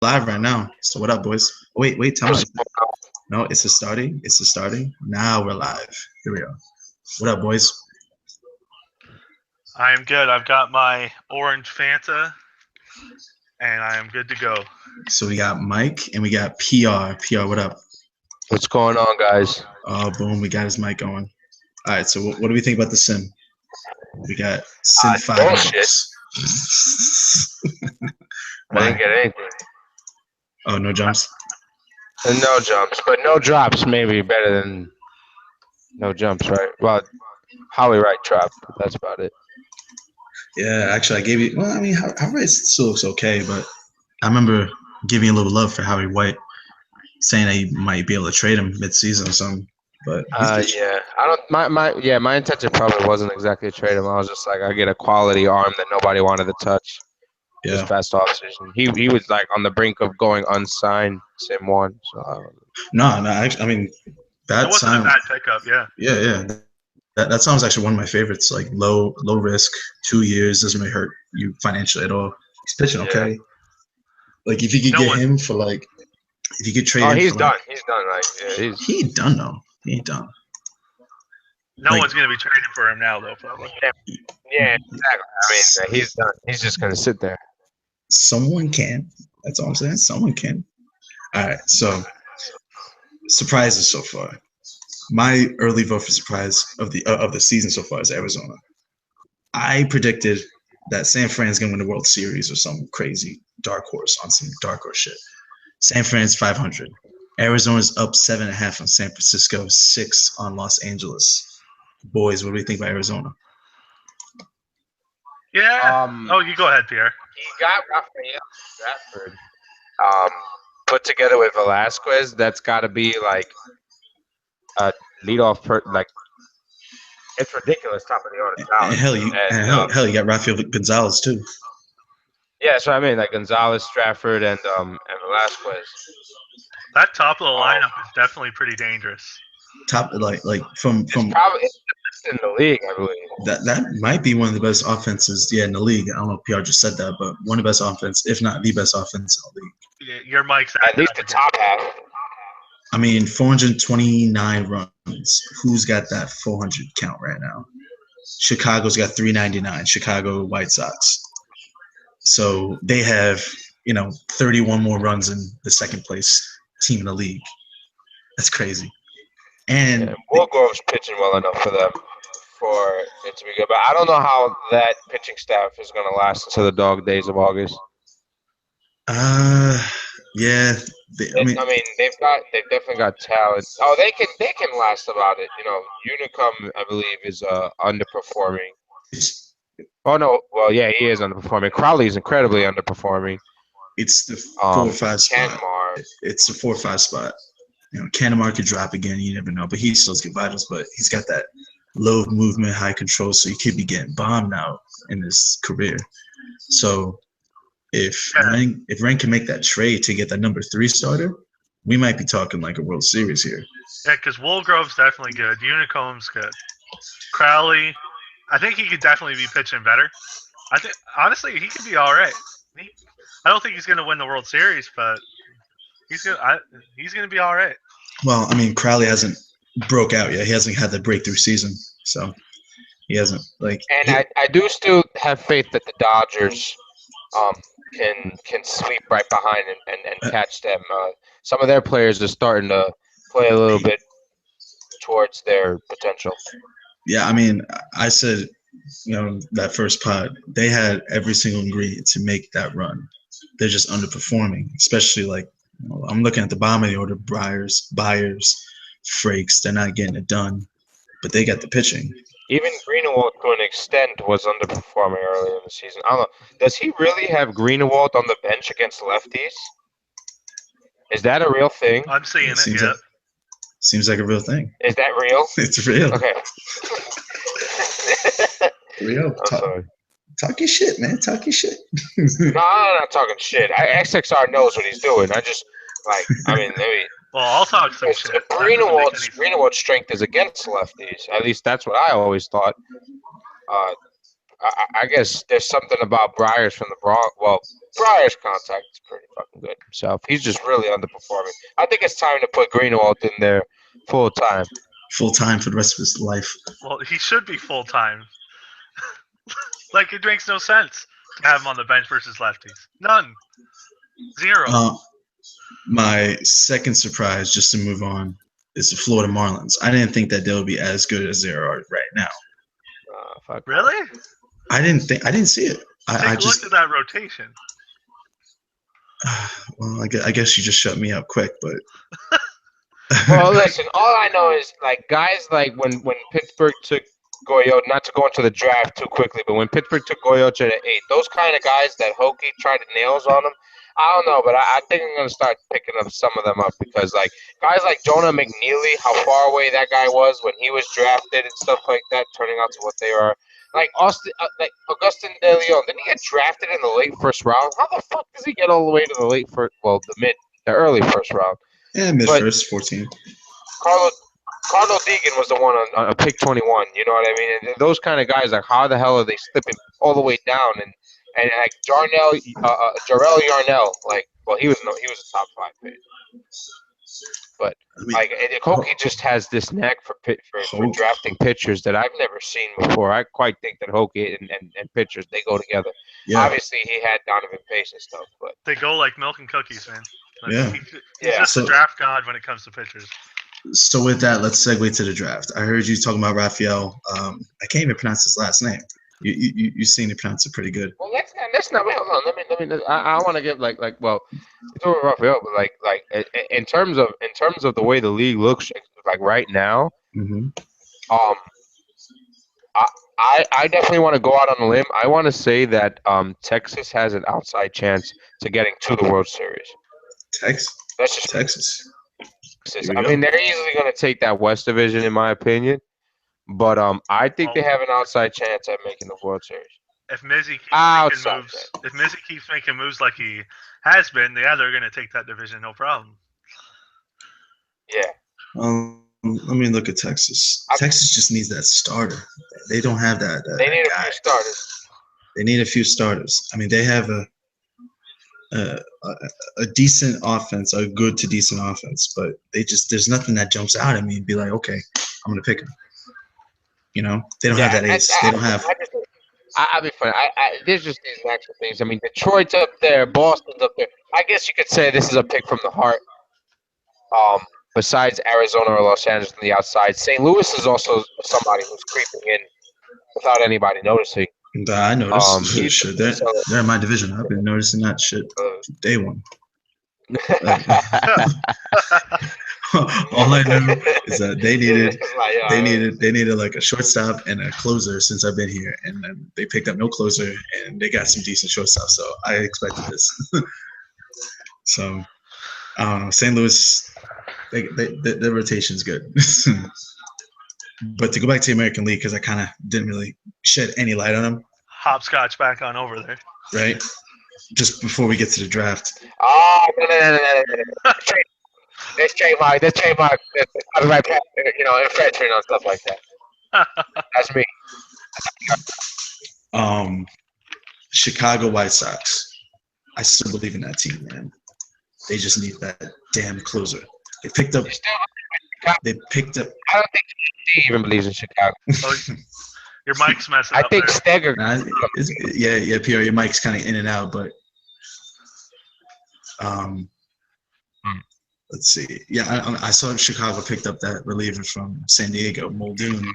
live right now. So what up, boys? Wait, tell me. No, it's a starting. Now we're live. Here we go. What up, boys? I am good. I've got my orange Fanta, and I am good to go. So we got Mike and we got PR. PR, what up? What's going on, guys? Oh, boom, we got his mic on. All right, so what do we think about the sim? We got sim 5 bucks. I didn't get anything. Oh, no jumps? No jumps, but no drops maybe better than no jumps, right? Well, Holly Wright drop, but that's about it. Yeah, actually, I gave you. Well, I mean, Howie White still looks okay, but I remember giving you a little love for Howie White, saying that you might be able to trade him mid-season or something. But yeah, I don't. My intention probably wasn't exactly to trade him. I was just like, I get a quality arm that nobody wanted to touch. This past offseason, he was like on the brink of going unsigned. Sim 1. So no. I mean, that wasn't a bad pickup. Yeah. Yeah. That sounds actually one of my favorites. Like low risk, 2 years, doesn't really hurt you financially at all. He's pitching okay. Like if you could get him for like, if you could trade. Oh, him he's for done. Like, he's done. Like he ain't done though. He ain't done. No one's gonna be trading for him now though, probably. Yeah, exactly. I mean, he's done. He's just gonna sit there. Someone can. That's all I'm saying. Someone can. All right. So surprises so far. My early vote for surprise of the season so far is Arizona. I predicted that San Fran's gonna win the World Series or some crazy dark horse on some dark horse shit. San Fran's 500. Arizona's up 7.5 on San Francisco, 6 on Los Angeles. Boys, what do we think about Arizona? Yeah. You go ahead, Pierre. He got Rafael Stratford put together with Velasquez. That's got to be like a leadoff it's ridiculous top of the order talent. Hell, you got Rafael Gonzalez too. Yeah, that's what I mean. Like Gonzalez, Stratford, and Velasquez. That top of the lineup is definitely pretty dangerous. Top like from it's probably it's the best in the league, I believe. That might be one of the best offenses, in the league. I don't know if PR just said that, but one of the best offense, if not the best offense in the league. Yeah, your mic's at least the top half. I mean, 429 runs. Who's got that 400 count right now? Chicago's got 399. Chicago White Sox. So they have, 31 more runs than the second place team in the league. That's crazy. And Woolgrove's pitching well enough for them for it to be good. But I don't know how that pitching staff is going to last until the dog days of August. Yeah. They've definitely got talent. Oh, they can last about it. Unicum, I believe, is underperforming. Oh no, well yeah, he is underperforming. Crowley's incredibly underperforming. It's the 4 or 5 spot. Canmar. It's the 4 or 5 spot. Canmar could drop again. You never know, but he still has good vitals. But he's got that low movement, high control, so he could be getting bombed now in his career. So if Rank can make that trade to get that number 3 starter, we might be talking like a World Series here. Yeah, because Woolgrove's definitely good. Unicom's good. Crowley, I think he could definitely be pitching better. I think honestly he could be all right. I don't think he's going to win the World Series, but he's going to be all right. Well, I mean, Crowley hasn't broke out yet. He hasn't had the breakthrough season, so he hasn't And I do still have faith that the Dodgers can sweep right behind and catch them. Some of their players are starting to play a little bit towards their potential. Yeah, I mean, I said, that first pod, they had every single ingredient to make that run. They're just underperforming, especially I'm looking at the bottom of the order, Byers, Frakes. They're not getting it done, but they got the pitching. Even Greenewald, to an extent, was underperforming early in the season. I don't know. Does he really have Greenewald on the bench against lefties? Is that a real thing? I'm seeing it, yeah. Seems like a real thing. Is that real? It's real. Okay. Real. Talk your shit, man. Talk your shit. No, I'm not talking shit. XXR knows what he's doing. I just, maybe. Well, I'll talk some shit. Greenewald's strength is against lefties. At least that's what I always thought. I guess there's something about Briars from the Bronx. Well, Briars' contact is pretty fucking good himself. He's just really underperforming. I think it's time to put Greenwald in there full time. Full time for the rest of his life. Well, he should be full time. Like, it makes no sense to have him on the bench versus lefties. None. Zero. My second surprise, just to move on, is the Florida Marlins. I didn't think that they'll be as good as they are right now. Fuck. Really? I didn't see it. Take I a just look at that rotation. well, I guess you just shut me up quick, but Well, listen. All I know is like guys like when Pittsburgh took Goyo, not to go into the draft too quickly, but when Pittsburgh took Goyo to the 8th, those kind of guys that Hokie tried to nails on them. I don't know, but I think I'm gonna start picking up some of them up because like guys like Jonah McNeely, how far away that guy was when he was drafted and stuff like that, turning out to what they are. Like like Augustin De Leon, didn't he get drafted in the late first round? How the fuck does he get all the way to the late first? Well, the early first round. yeah, mid first, 14. Carlo Deegan was the one on pick 21. You know what I mean? And those kind of guys, like how the hell are they slipping all the way down? And like Jarrell Yarnell, like, well, he was a top 5 pick. But like, Hokie just has this knack for drafting pitchers that I've never seen before. I quite think that Hokie and pitchers, they go together. Yeah. Obviously, he had Donovan Pace and stuff, but They go like milk and cookies, man. Like, Yeah. He's just a draft god when it comes to pitchers. So with that, let's segue to the draft. I heard you talking about Raphael. I can't even pronounce his last name. You seem to pronounce it pretty good. well, let's not. Wait, hold on. Let me. I want to get like. Well, it's over Raphael, but like in terms of the way the league looks like right now. Mm-hmm. I definitely want to go out on a limb. I want to say that Texas has an outside chance to getting to the World Series. Texas. That's just Texas. I mean, they're easily going to take that West Division, in my opinion. But I think they have an outside chance at making the World Series. If Mizzy keeps making moves like he has been, yeah, they're going to take that division, no problem. Yeah. Let me look at Texas. Texas just needs that starter. They don't have that. They need guy. a few starters. They need a few starters. I mean, they have a decent offense, a good to decent offense, but there's nothing that jumps out at me and be like, okay, I'm gonna pick him. You know, they don't have that ace. They don't have. I'll be funny. There's just these natural things. I mean, Detroit's up there, Boston's up there. I guess you could say this is a pick from the heart. Besides Arizona or Los Angeles on the outside, St. Louis is also somebody who's creeping in without anybody noticing. I noticed. They're in my division. I've been noticing that shit day one. All I know is that they needed like a shortstop and a closer since I've been here, and then they picked up no closer and they got some decent shortstop. So I expected this. So St. Louis, their rotation's good. But to go back to the American League, because I kind of didn't really shed any light on them. Hopscotch back on over there. Right? Just before we get to the draft. Oh, no. That's trademark. I'll be right back. You know, infringement on stuff like that. That's me. Chicago White Sox. I still believe in that team, man. They just need that damn closer. They picked up. I don't think he even believes in Chicago. Oh, your mic's messing up. I think Steger. Yeah, Pierre, your mic's kind of in and out, but let's see. Yeah, I saw Chicago picked up that reliever from San Diego, Muldoon.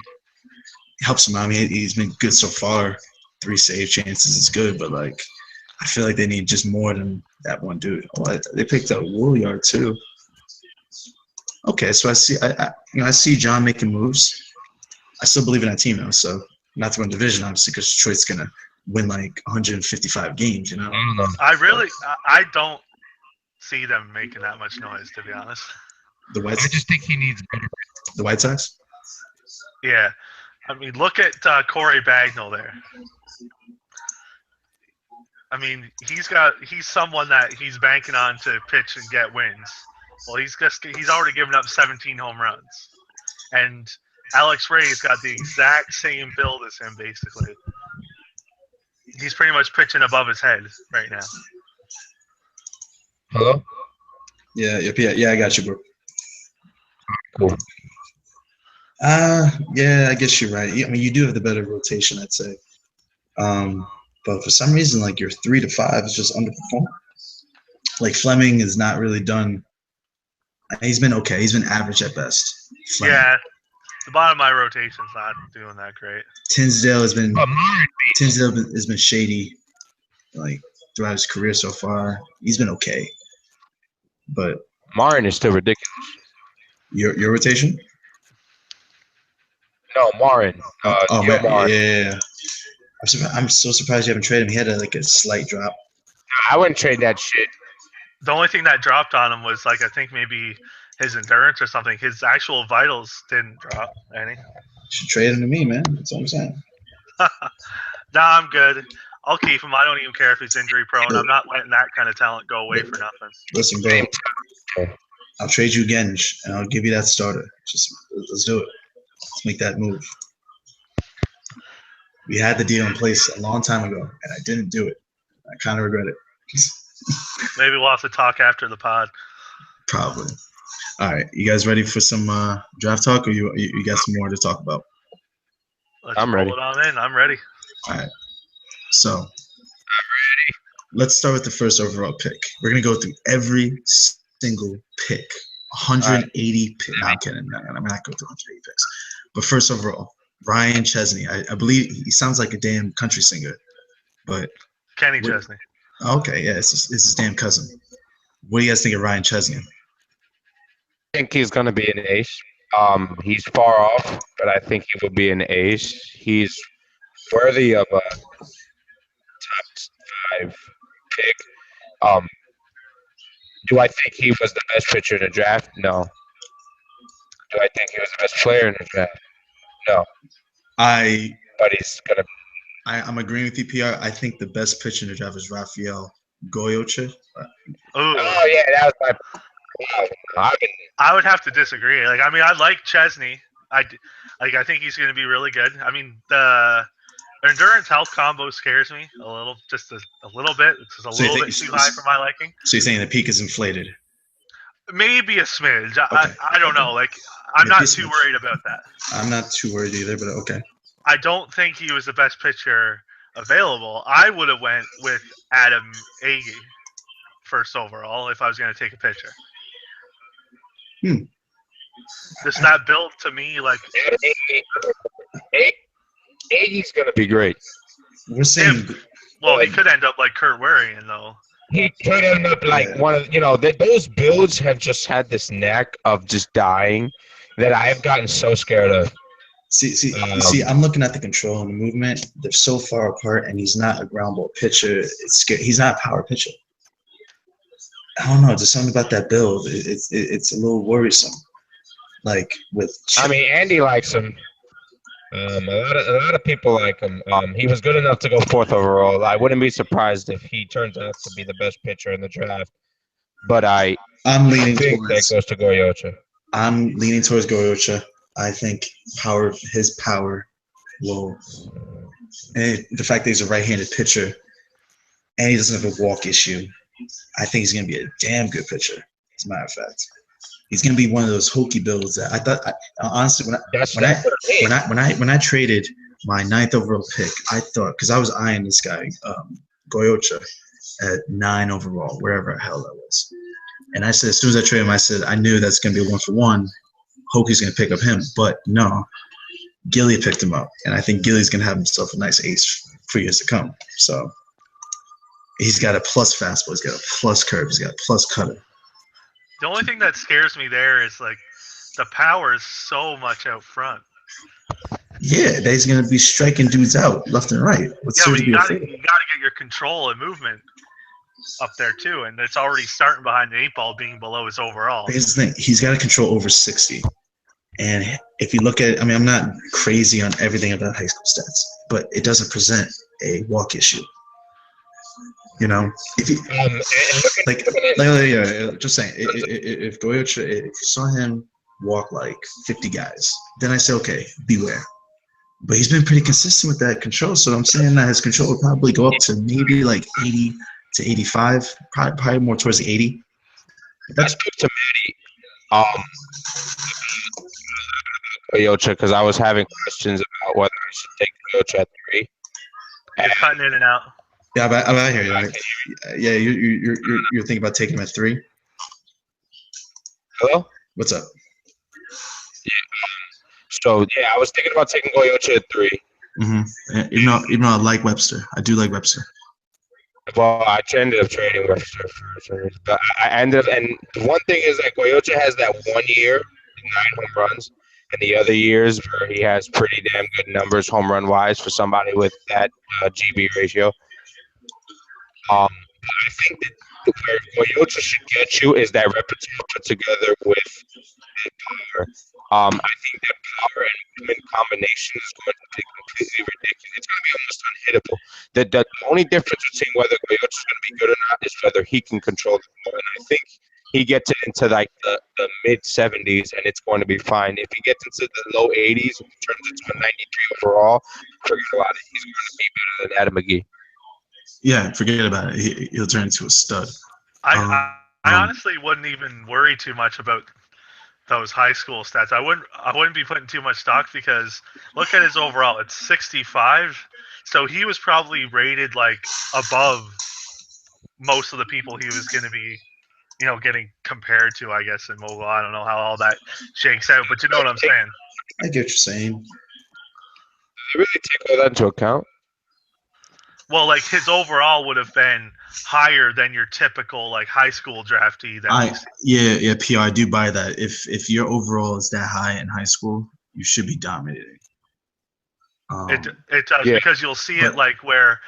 Helps him out. I mean, he's been good so far. 3 save chances is good, but like, I feel like they need just more than that one dude. Oh, they picked up Woolyard too. Okay, so I see John making moves. I still believe in that team though. So not to win division, obviously, because Detroit's gonna win like 155 games. You know. I don't see them making that much noise, to be honest. I just think he needs better. The White Sox. Yeah, I mean, look at Corey Bagnall there. I mean, he's someone that he's banking on to pitch and get wins. Well, he's already given up 17 home runs, and Alex Ray's got the exact same build as him, basically. he's pretty much pitching above his head right now. Hello? Yeah, yeah, I got you, bro. Cool. Yeah, I guess you're right. I mean, you do have the better rotation, I'd say. But for some reason, like your 3 to 5 is just underperforming. Like Fleming is not really done. He's been okay. He's been average at best. Fleming. Yeah, the bottom of my rotation's not doing that great. Tinsdale has been shady, like throughout his career so far. He's been okay, but Marin is still ridiculous. Your rotation? No, Marin. Man, Marin. yeah. I'm so surprised you haven't traded him. He had a slight drop. I wouldn't trade that shit. The only thing that dropped on him was I think maybe his endurance or something. His actual vitals didn't drop any. You should trade him to me, man. That's what I'm saying. Nah, I'm good. I'll keep him. I don't even care if he's injury prone. I'm not letting that kind of talent go away for nothing. Listen, bro. I'll trade you Genge, and I'll give you that starter. Just let's do it. Let's make that move. We had the deal in place a long time ago, and I didn't do it. I kind of regret it. Maybe we'll have to talk after the pod. Probably. All right, you guys ready for some draft talk, or you got some more to talk about? I'm ready. Roll it on in. I'm ready. All right. So, I'm ready. Let's start with the first overall pick. We're gonna go through every single pick. 180 picks. No, I'm kidding. No, I'm not going through 180 picks. But first overall, Ryan Chesney. I believe he sounds like a damn country singer, but Kenny Chesney. Okay, yeah, it's his damn cousin. What do you guys think of Ryan Chesney? I think he's going to be an ace. He's far off, but I think he will be an ace. He's worthy of a top 5 pick. Do I think he was the best pitcher in the draft? No. Do I think he was the best player in the draft? No. But he's going to. I'm agreeing with you, PR. I think the best pitcher in the draft is Rafael Goyocha. Oh, yeah, that was my. I would have to disagree. I like Chesney. I think he's going to be really good. I mean, the endurance health combo scares me a little, just a little bit. It's just a little bit too high for my liking. So you're saying the peak is inflated? Maybe a smidge. Okay. I don't know. I'm not too worried about that. I'm not too worried either, but okay. I don't think he was the best pitcher available. I would have went with Adam Agee first overall if I was going to take a pitcher. Just that build to me, Agee's going to be great. We're saying. He could end up like Kurt Warrior, though. He could end up like one of those builds have just had this knack of just dying that I have gotten so scared of. See, I'm looking at the control and the movement. They're so far apart, and he's not a ground ball pitcher. It's scary. He's not a power pitcher. I don't know. There's something about that build. It's a little worrisome. Andy likes him. A lot of people like him. He was good enough to go 4th overall. I wouldn't be surprised if he turns out to be the best pitcher in the draft. But I'm leaning towards that goes to Goyocha. I'm leaning towards Goyocha. I think his power will, and the fact that he's a right-handed pitcher and he doesn't have a walk issue, I think he's going to be a damn good pitcher. As a matter of fact, he's going to be one of those hokey builds that I thought. Honestly, when I traded my 9th overall pick, I thought, because I was eyeing this guy Goyocha at 9 overall, wherever the hell that was, and I said as soon as I traded him, I said I knew that's going to be a 1-for-1. Hokies going to pick up him, but no, Gilly picked him up, and I think Gilly's going to have himself a nice ace for years to come. So he's got a plus fastball, he's got a plus curve, he's got a plus cutter. The only thing that scares me there is the power is so much out front. Yeah, he's going to be striking dudes out left and right. But you got to get your control and movement up there too, and it's already starting behind the 8 ball being below his overall. Here's the thing: he's got to control over 60. And if you look at it, I'm not crazy on everything about high school stats, but it doesn't present a walk issue. If you just saying, if Goyocha, if you saw him walk 50 guys, then I say, okay, beware. But he's been pretty consistent with that control. So I'm saying that his control will probably go up to maybe like 80 to 85, probably more towards the 80. But I that's spoke to Maddie, Goyocha, because I was having questions about whether I should take Goyocha at 3. You're cutting in and out. yeah, I hear you. Right? Yeah, you're thinking about taking him at 3. Hello? What's up? So, yeah, I was thinking about taking Goyocha at 3. Mm-hmm. Even though I like Webster, I do like Webster. Well, I ended up trading Webster for but I ended up, and one thing is that Goyocha has that 1 year, 9 home runs, and the other years where he has pretty damn good numbers home run wise for somebody with that GB ratio. I think that where Goyocha should get you is that repertoire put together with that power. I think that power and movement combination is going to be completely ridiculous. It's going to be almost unhittable. The only difference between whether Goyocha is going to be good or not is whether he can control the ball. And I think he gets it into like the mid 70s, and it's going to be fine. If he gets into the low 80s and turns into a 93 overall, forget about it. He's going to be better than Adam McGee. Yeah, forget about it. He'll turn into a stud. I honestly wouldn't even worry too much about those high school stats. I wouldn't be putting too much stock because look at his overall. It's 65. So he was probably rated like above most of the people he was going to be, getting compared to, I guess, in Mogul. I don't know how all that shakes out, but you know what I'm saying. I get what you're saying. Do you really take all that into account? Well, like his overall would have been higher than your typical like high school draftee. Yeah, PR. I do buy that. If your overall is that high in high school, you should be dominating. It does because you'll see it like where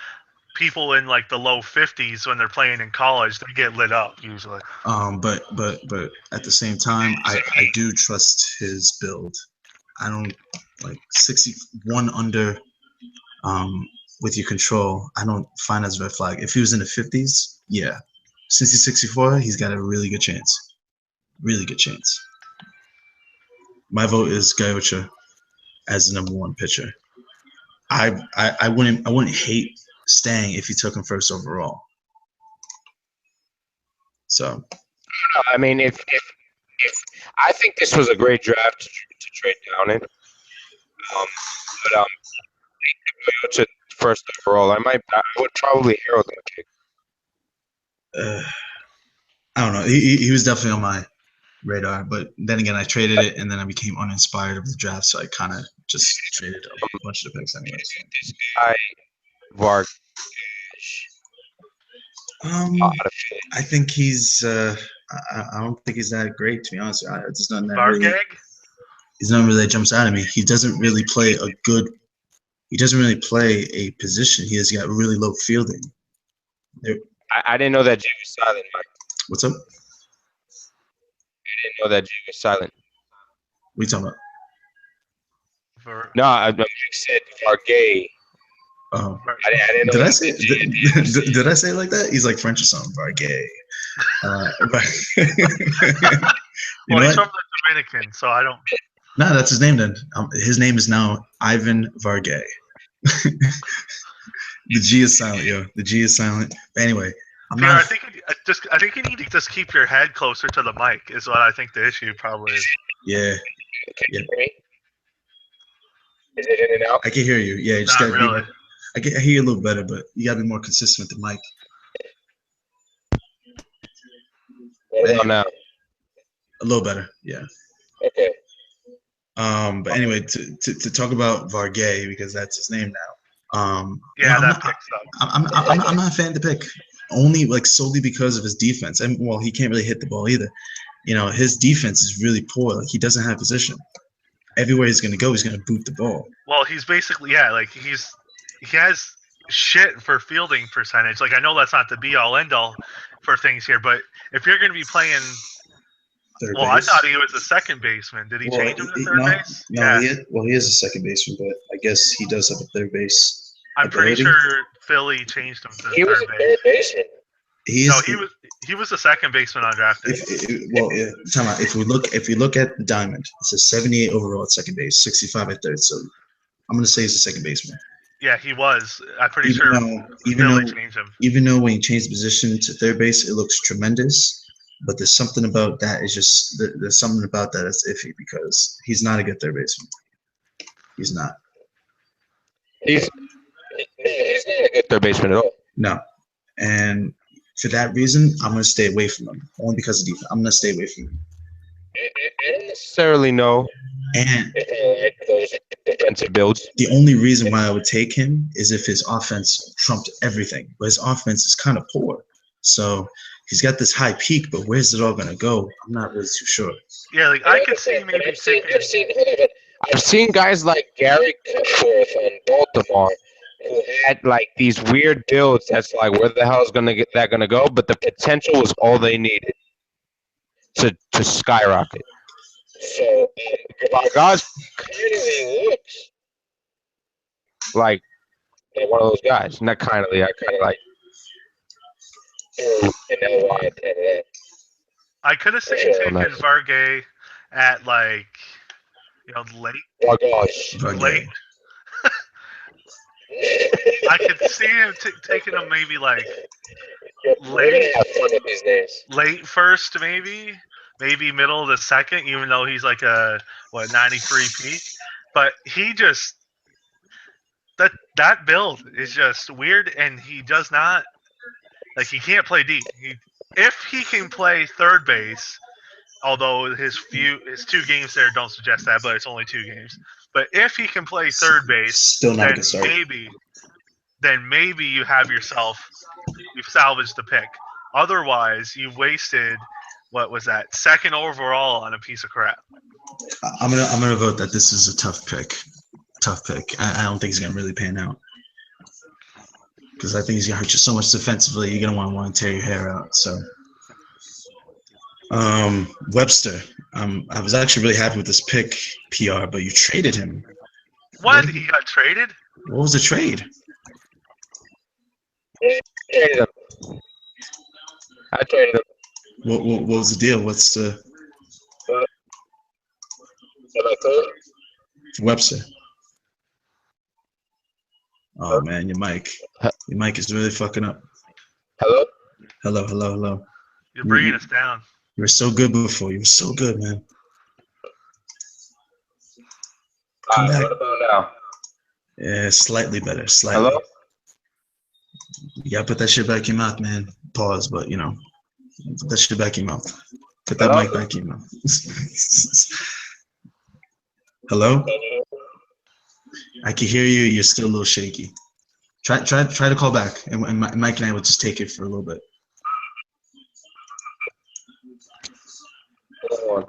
people in like the low 50s when they're playing in college, they get lit up usually. But at the same time, I do trust his build. I don't like 61 under. With your control, I don't find as a red flag. If he was in the 50s, yeah. Since he's 64, he's got a really good chance. Really good chance. My vote is Goyocha as the number 1 pitcher. I wouldn't hate staying if you took him first overall. So, I mean, if I think this was a great draft to trade down in, but Goyocha first overall, I would probably herald that pick. I don't know. He was definitely on my radar, but then again, I traded it, and then I became uninspired of the draft, so I kind of just traded a bunch of the picks anyway. This guy, Varg. I think he's. I don't think he's that great, to be honest. It's not that Vargag? really. He's not really that jumps out at me. He doesn't really play a good. He doesn't really play a position. He has got really low fielding. I didn't know that Jay was silent, Mike. What's up? I didn't know that Jay was silent. What are you talking about? No, I said Vargay. Oh, I didn't know. Did I say? Did I say it like that? He's like French or something. Vargay. Well, he's from the Dominican, so I don't. No, that's his name then. His name is now Ivan Vargay. The G is silent, yo. The G is silent. But anyway, I think you need to just keep your head closer to the mic. Is what I think the issue probably is. Yeah. Can you hear me? Is it in and out? I can hear you. Yeah, you just Not gotta really. I hear you a little better, but you gotta be more consistent with the mic. What about now? A little better, yeah. Okay. But anyway, to talk about Vargay, because that's his name now. That picks up. I'm not a fan of the pick, only like solely because of his defense. And well, he can't really hit the ball either. His defense is really poor. Like he doesn't have position. Everywhere he's gonna go, he's gonna boot the ball. Well, he's basically he has shit for fielding percentage. Like I know that's not the be all end all for things here, but if you're gonna be playing. Third well, base. I thought he was a second baseman. Did he change him to third base? No, he is a second baseman, but I guess he does have a third base. I'm pretty sure Philly changed him to He was a third baseman. He was a second baseman on draft day. Time out. If we look at the diamond, it says 78 overall at second base, 65 at third. So I'm gonna say he's a second baseman. Yeah, he was. I'm pretty Even sure though, even Philly though, changed him. even though when he changed position to third base, it looks tremendous. But there's something about that. Is just there's something about that that's iffy because he's not a good third baseman. He's not. He's not a good third baseman at all. No. And for that reason, I'm gonna stay away from him. Only because of defense. I'm gonna stay away from him. I don't necessarily know And those defensive builds. the only reason why I would take him is if his offense trumped everything. But his offense is kind of poor. So he's got this high peak, but where's it all gonna go? I'm not really too sure. Yeah, like I could see maybe I've seen guys like Gary Cushworth on Baltimore who had like these weird builds that's like where the hell is that gonna go? But the potential was all they needed to skyrocket. So Vargas kindly looks like one of those guys. Not kindly, I kind of like. I could have seen taking Vargas at like late. Late. I could see him taking him maybe like late first, maybe middle of the second, even though he's like a 93 peak. But he just that build is just weird, and he does not he can't play deep. If he can play third base, although his 2 games there don't suggest that, but it's only 2 games. But if he can play third base, Still not a good start. then maybe you've salvaged the pick. Otherwise, you wasted what was that, second overall on a piece of crap. I'm gonna vote that this is a tough pick. I don't think he's gonna really pan out because I think he's gonna hurt you so much defensively. You're gonna want to tear your hair out. So, Webster. I was actually really happy with this pick, PR, but you traded him. What? He got traded? What was the trade? I traded him. What was the deal? What's the Webster? Oh man, your mic is really fucking up. Hello. You're bringing us down. You were so good before. You were so good, man. Come back. What about now? Yeah, slightly better. Slightly. Hello? You gotta put that shit back in your mouth, man. Pause, but put that shit back in your mouth. Put that mic back in your mouth. Hello? I can hear you. You're still a little shaky. Try to call back, and Mike and I will just take it for a little bit. All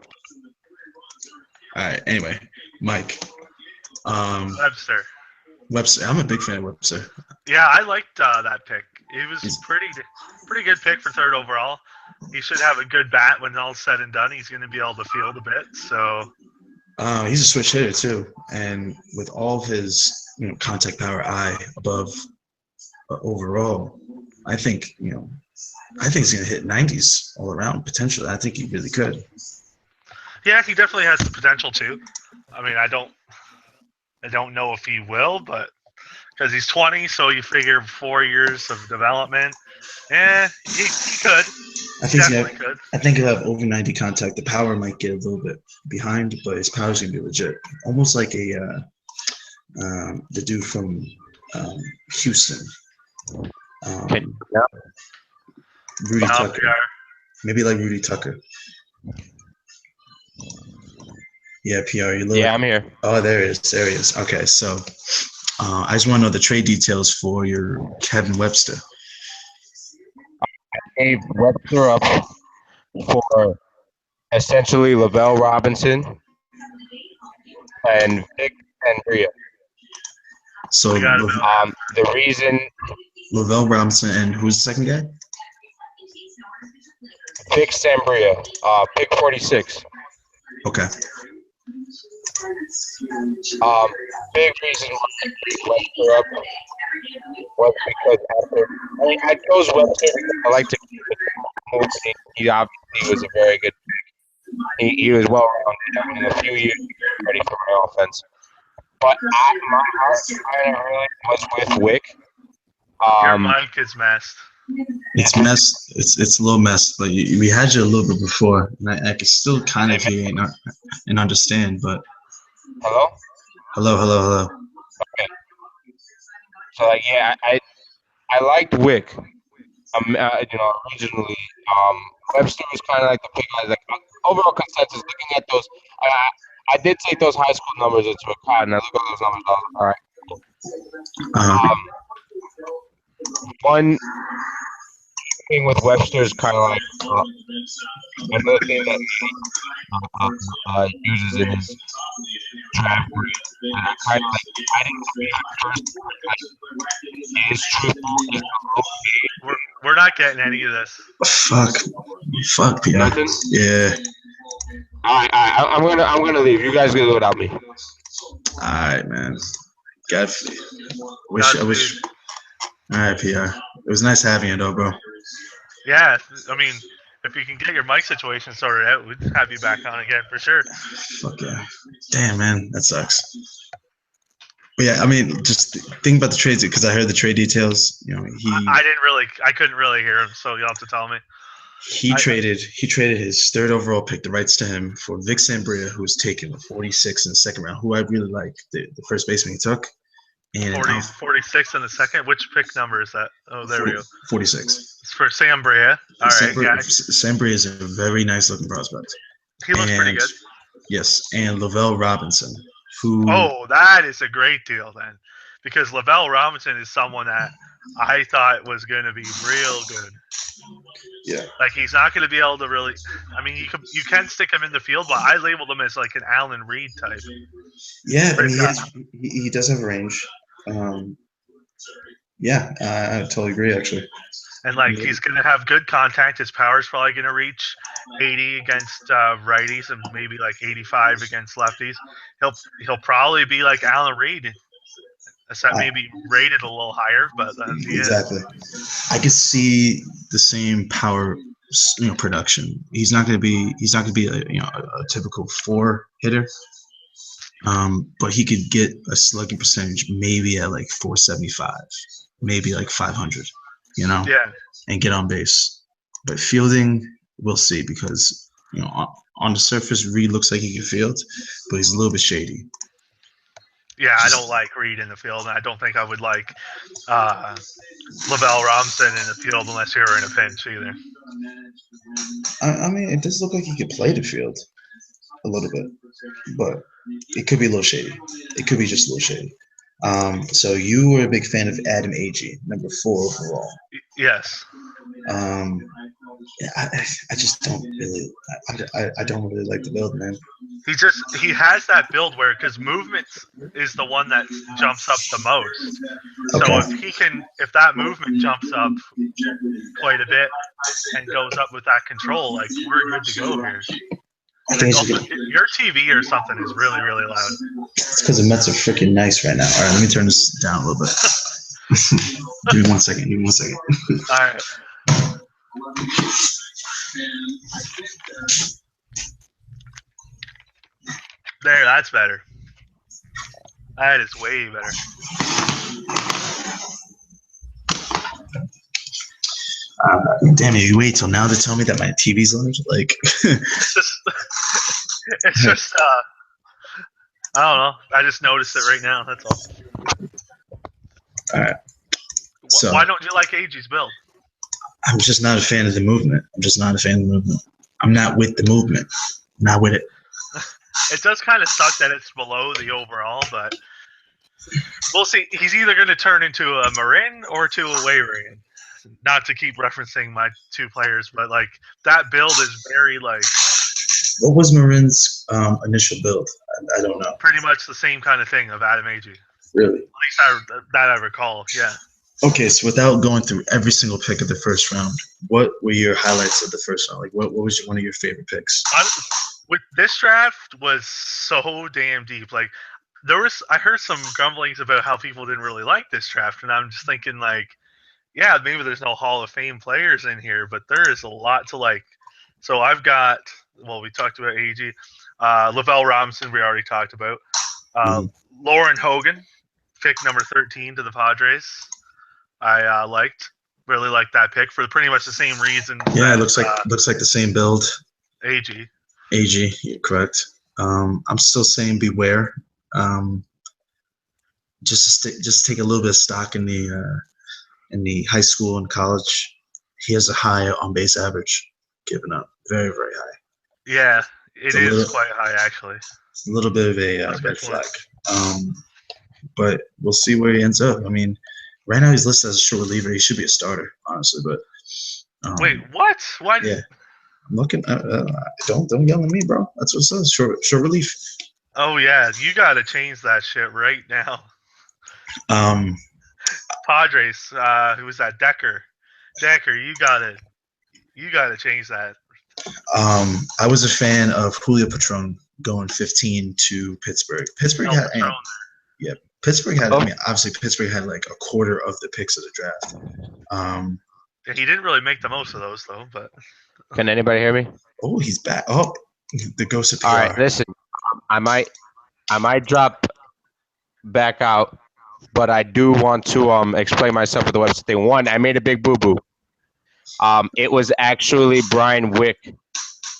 right. Anyway, Mike. Webster. I'm a big fan of Webster. Yeah, I liked that pick. It was pretty good pick for third overall. He should have a good bat when all's said and done. He's going to be able to field a bit. So. He's a switch hitter too, and with all of his contact power above overall, I think he's going to hit 90s all around potentially. I think he really could. Yeah, he definitely has the potential to. I mean, I don't know if he will, but because he's 20, so you figure 4 years of development. He could. I think he'll have over 90 contact. The power might get a little bit behind, but his power's gonna be legit. Almost like the dude from Houston. Rudy Tucker. Maybe like Rudy Tucker. Yeah, PR. I'm here. Oh, there he is. Okay, so I just want to know the trade details for your Kevin Webster. I gave Webster up for essentially Lavelle Robinson and Vic Sambria. So the reason Lavelle Robinson and who's the second guy? Vic Sambria, pick 46. Okay. Big reason why I picked Webster up was because I chose Webster because I like to keep it. He obviously was a very good pick. He was well rounded. In a few years, he was ready for my offense. but my heart kind of really was with Wick. Your mic is messed. It's messed. It's a little messed, but we had you a little bit before, and I can still kind of hear and understand. But Hello? hello. Okay. So like, yeah, I liked Wick. Originally, Webster was kind of like the big guy. Like overall consensus, looking at those, I did take those high school numbers into account, and I look at those numbers. I was like, all right, cool. One thing with Webster is kind of like another thing that he uses in his draft. I didn't see at first like is truthful. We're not getting any of this. Fuck, Peter. Nothing? Yeah. All right. I'm gonna leave. You guys gonna do without me. All right, man. God, I wish. All right, PR. It was nice having you, though, bro. Yeah, I mean, if you can get your mic situation sorted out, we'd have you back on again for sure. Fuck yeah. Damn, man, that sucks. But yeah, I mean, just think about the trades because I heard the trade details. I couldn't really hear him, so you'll have to tell me. He traded his third overall pick, the rights to him, for Vic Sambria, who was taken with 46 in the second round, who I really like, the first baseman he took. And 46 in the second? Which pick number is that? Oh, there we go. 46. It's for Sam Brea. All right, Sambria is a very nice looking prospect. He looks pretty good. Yes, and Lavelle Robinson, who... Oh, that is a great deal then. Because Lavelle Robinson is someone that I thought was going to be real good. Yeah. Like, he's not going to be able to really... I mean, you can stick him in the field, but I labeled him as like an Alan Reed type. Yeah, I mean, he does have a range. Yeah, I totally agree, actually. And, like, he's going to have good contact. His power's probably going to reach 80 against righties and maybe, like, 85 against lefties. He'll probably be like Alan Reed, except maybe rated a little higher, but exactly. I could see the same power, production. He's not going to be a typical 4 hitter. But he could get a slugging percentage maybe at like 475, maybe like 500, Yeah. And get on base. But fielding, we'll see because, on the surface, Reed looks like he can field, but he's a little bit shady. Yeah, I don't like Reed in the field, and I don't think I would like Lavelle Robinson in the field unless you were in a pinch either. I mean, it does look like he could play the field a little bit, but it could be a little shady. It could be just a little shady. So you were a big fan of Adam Agee, number 4 overall. Yes. I just don't really. I don't really like the build, man. He has that build where because movement is the one that jumps up the most. Okay. So if that movement jumps up quite a bit and goes up with that control, like we're good to go here. I think your TV or something is really, really loud. It's because the Mets are freaking nice right now. All right, let me turn this down a little bit. Give me one second. All right. There, that's better. That is way better. Damn it, you wait till now to tell me that my TV's loud? Like, it's just I don't know. I just noticed it right now. That's all. All right. So, why don't you like Agee's build? I'm just not a fan of the movement. I'm not with the movement. I'm not with it. It does kind of suck that it's below the overall, but we'll see. He's either going to turn into a Marin or to a Wayrayan. Not to keep referencing my 2 players, but like that build is very like. What was Marin's initial build? I don't know. Pretty much the same kind of thing of Adam Agee. Really? At least that I recall. Yeah. Okay, so without going through every single pick of the first round, what were your highlights of the first round? Like, what was one of your favorite picks? With this draft was so damn deep. Like, I heard some grumblings about how people didn't really like this draft, and I'm just thinking like. Yeah, maybe there's no Hall of Fame players in here, but there is a lot to like. So I've got, we talked about Agee. Lavelle Robinson, we already talked about. Lauren Hogan, pick number 13 to the Padres. I really liked that pick for pretty much the same reason. Yeah, it as, looks like the same build. AG. AG, you're correct. I'm still saying beware. Just take a little bit of stock in the high school and college. He has a high on base average given up, very very high. Yeah, it is quite high actually. It's a little bit of a red flag. But we'll see where he ends up. I mean, right now he's listed as a short reliever. He should be a starter, honestly. But wait, what? Why? Yeah, I'm looking. Don't yell at me, bro. That's what it says. Short relief. Oh yeah, you gotta change that shit right now. Padres. Who was that? Decker, you gotta change that. I was a fan of Julio Patron going 15 to Pittsburgh. Pittsburgh had Pittsburgh had. I mean, obviously Pittsburgh had like a quarter of the picks of the draft. He didn't really make the most of those though. But can anybody hear me? Oh, he's back. Oh, the ghost of PR. All right, listen. I might drop back out, but I do want to explain myself with the website thing. One, I made a big boo-boo. It was actually Brian Wick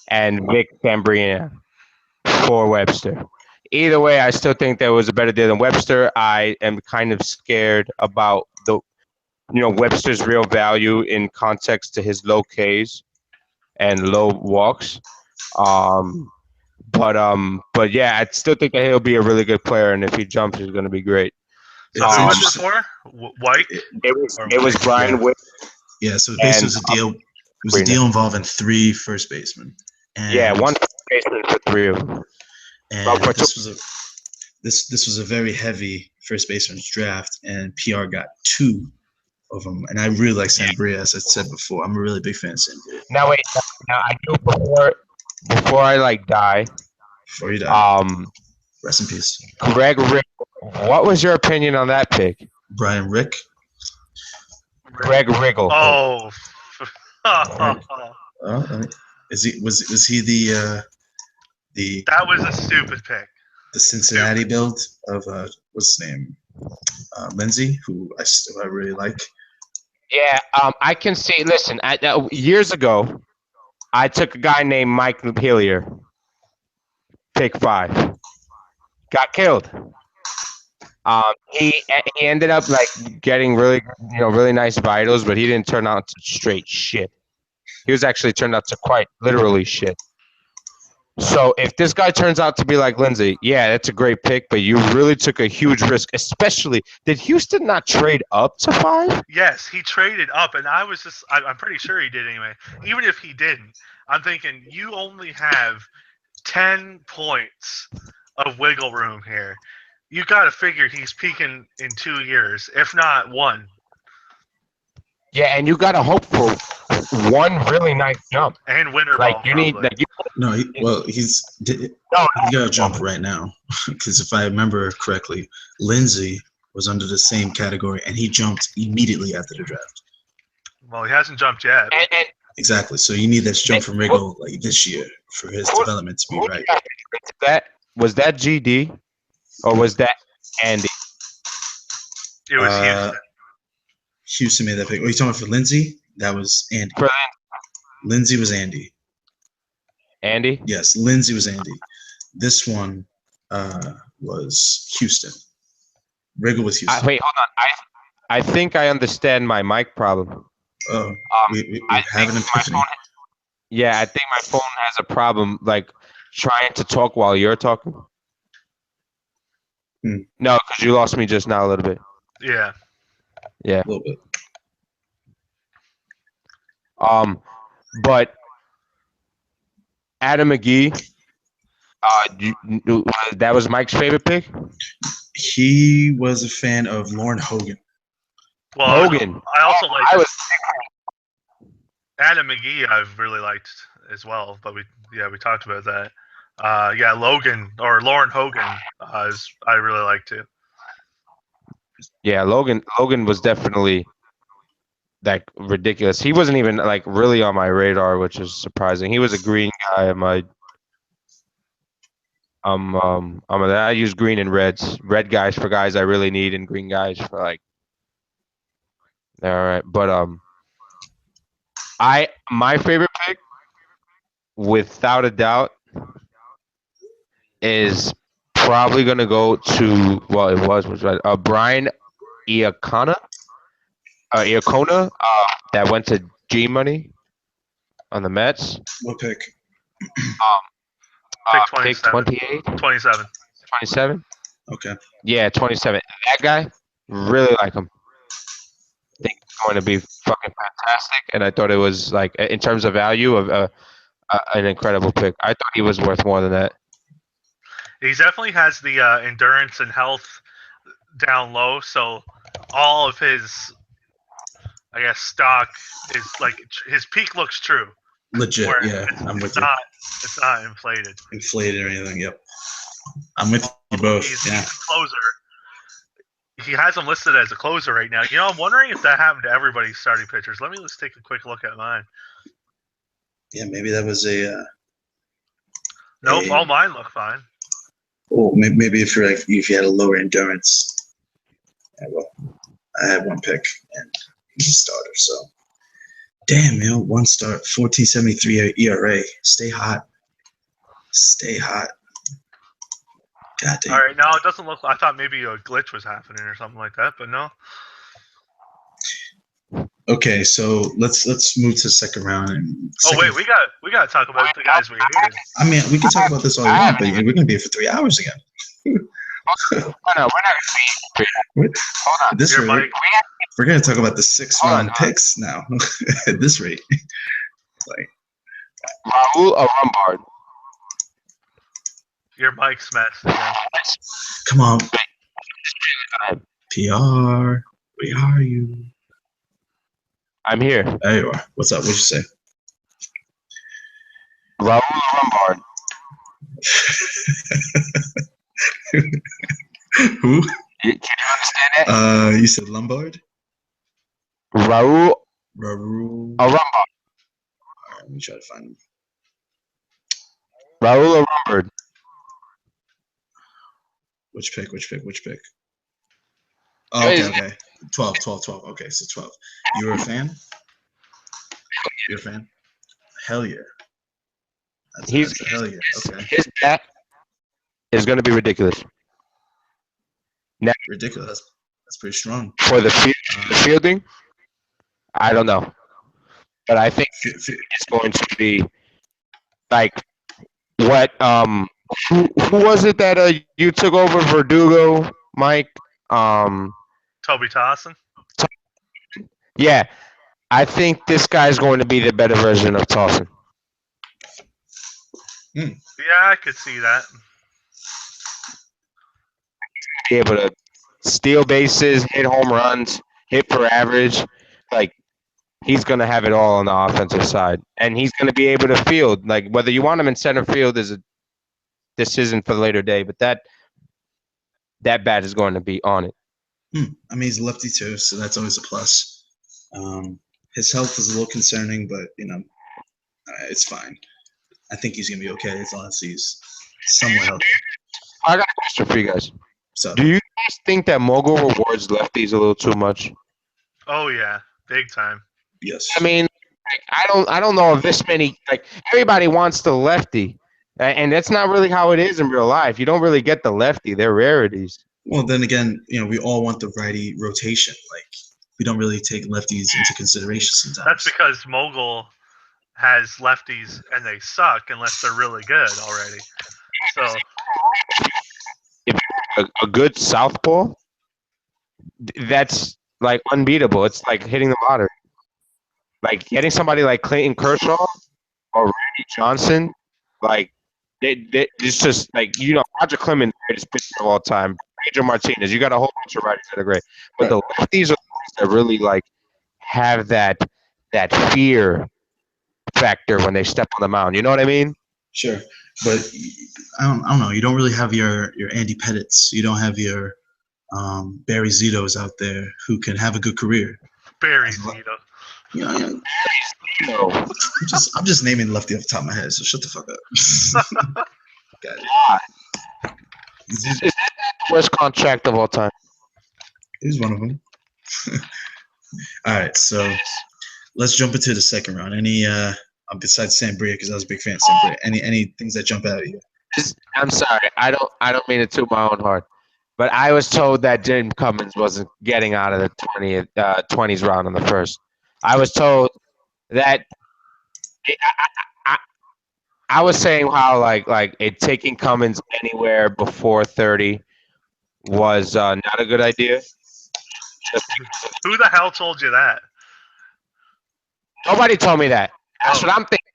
and Vic Cambrina for Webster. Either way, I still think there was a better deal than Webster. I am kind of scared about Webster's real value in context to his low Ks and low walks. But yeah, I still think that he'll be a really good player, and if he jumps, he's going to be great. Who was it for? White? It was Brian Wick. Yeah, so basically it was a deal. It was a deal involving 3 first basemen. And, one first baseman for 3 of them. And this was a very heavy first baseman's draft, and PR got 2 of them. And I really like Sanabria, as I said before. I'm a really big fan of Sanabria. Now wait, I do before I die. Before you die. Rest in peace. Greg Rick, what was your opinion on that pick? Brian Rick. Greg Riggle. Oh. Was he the That was a stupid pick. The Cincinnati build of what's his name? Lindsay, who I really like. Yeah, I can see. Listen, years ago, I took a guy named Mike Hillier, pick 5, got killed. He ended up like getting really nice vitals, but he didn't turn out to straight shit. He was actually turned out to quite literally shit. So if this guy turns out to be like Lindsay, yeah, that's a great pick, but you really took a huge risk. Especially, did Houston not trade up to 5? Yes, he traded up, and I'm pretty sure he did anyway. Even if he didn't, I'm thinking you only have 10 points of wiggle room here. You got to figure he's peaking in 2 years, if not 1. Yeah, and you got to hope for 1 really nice jump. And winter like ball, you need. probably. Like he's got to jump right now, because if I remember correctly, Lindsay was under the same category, and he jumped immediately after the draft. Well, he hasn't jumped yet. Exactly. So you need that jump from Riggle like this year for his development to be right. Was that GD, or was that Andy? It was Houston. Houston made that pick. Are you talking about for Lindsay? That was Andy. Lindsay was Andy. Andy? Yes, Lindsay was Andy. This one was Houston. Riggle was Houston. Wait, hold on. I think I understand my mic problem. Oh, we have an epiphany. I think my phone has a problem, like trying to talk while you're talking. No, because you lost me just now a little bit. Yeah. Yeah. A little bit. But Adam McGee, that was Mike's favorite pick? He was a fan of Lauren Hogan. Well, Hogan. I also like Adam McGee. I've really liked as well, but we talked about that. Lauren Hogan I really like too. Yeah, Logan was definitely like ridiculous. He wasn't even like really on my radar, which is surprising. He was a green guy I use green and reds. Red guys for guys I really need, and green guys for like. All right, but my favorite pick, without a doubt, is probably gonna go to was right. Brian Iacona, that went to G Money on the Mets. What pick? Pick 28, 27. 27. Okay. Yeah, 27. That guy, really like him. I think it's going to be fucking fantastic, and I thought it was like in terms of value of an incredible pick. I thought he was worth more than that. He definitely has the endurance and health down low, so all of his, I guess, stock is like his peak looks true. Legit, Where yeah. I'm with you. It's not inflated. Inflated or anything, yep. I'm with you both, He's yeah. a closer. He has him listed as a closer right now. You know, I'm wondering if that happened to everybody's starting pitchers. Let me just take a quick look at mine. Yeah, maybe that was a. Nope, all mine look fine. Oh, maybe if you had a lower endurance. Yeah, well, I had one pick and he's a starter, so. Damn, man, 1 start, 14.73 ERA. Stay hot. Stay hot. God damn. All right, now it doesn't look. I thought maybe a glitch was happening or something like that, but no. Okay, so let's move to the second round. Wait, we got to talk about the guys we hated. I mean, we can talk about this all you want, but we're gonna be here for 3 hours again. No, we're not gonna be. Hold on. This rate, we're gonna talk about the 6th round picks now. At this rate, like Raul or Lombard. Your mic smashed again. Come on, PR, where are you? I'm here. There you are. What's up? What'd you say? Raul or Lombard. Who? Can you understand that? You said Lombard? Raul Raul. or Lombard. All right, let me try to find him. Raul or Lombard. Which pick? Oh, okay. 12. Okay, so 12. You're a fan? You're a fan? Hell yeah. That's a hell yeah. Okay. His bat is going to be ridiculous. Now, Ridiculous. That's pretty strong. for the fielding, I don't know. But I think it's going to be like what who was it that you took over Verdugo, Mike? Toby Tossin. Yeah, I think this guy's going to be the better version of Tossin. Yeah, I could see that. Be able to steal bases, hit home runs, hit for average. Like, he's going to have it all on the offensive side. And he's going to be able to field. Like, whether you want him in center field is a decision for the later day, but that bat is going to be on it. I mean, he's a lefty too, so that's always a plus. His health is a little concerning, but, it's fine. I think he's going to be okay as long as he's somewhat healthy. I got a question for you guys. So, Do you guys think that Mogul rewards lefties a little too much? Oh yeah, big time. yes. I mean, I don't know if this many, like, everybody wants the lefty, and that's not really how it is in real life. You don't really get the lefty; they're rarities. Well, then again, we all want the righty rotation. Like, we don't really take lefties into consideration sometimes. That's because Mogul has lefties and they suck unless they're really good already. So If a good southpaw, that's like unbeatable. It's like hitting the lottery. Like getting somebody like Clayton Kershaw or Randy Johnson, like it's just like Roger Clemens, greatest pitcher of all time. Pedro Martinez, you got a whole bunch of righties that are great, but the lefties are the ones that really like have that fear factor when they step on the mound. You know what I mean? Sure, but I don't know. You don't really have your Andy Pettitts. You don't have your Barry Zitos out there who can have a good career. Barry Zito. I'm just naming lefty off the top of my head. So shut the fuck up. God. Is that the worst contract of all time? He's one of them. All right, so let's jump into the second round. Any besides Sam Bria, because I was a big fan of Sam Bria. Any things that jump out at you? I'm sorry. I don't mean to toot my own horn, but I was told that James Cummins wasn't getting out of the 20s round in the first. I was told that I was saying how like it taking Cummins anywhere before 30 was not a good idea. Who the hell told you that? Nobody told me that. That's what I'm thinking.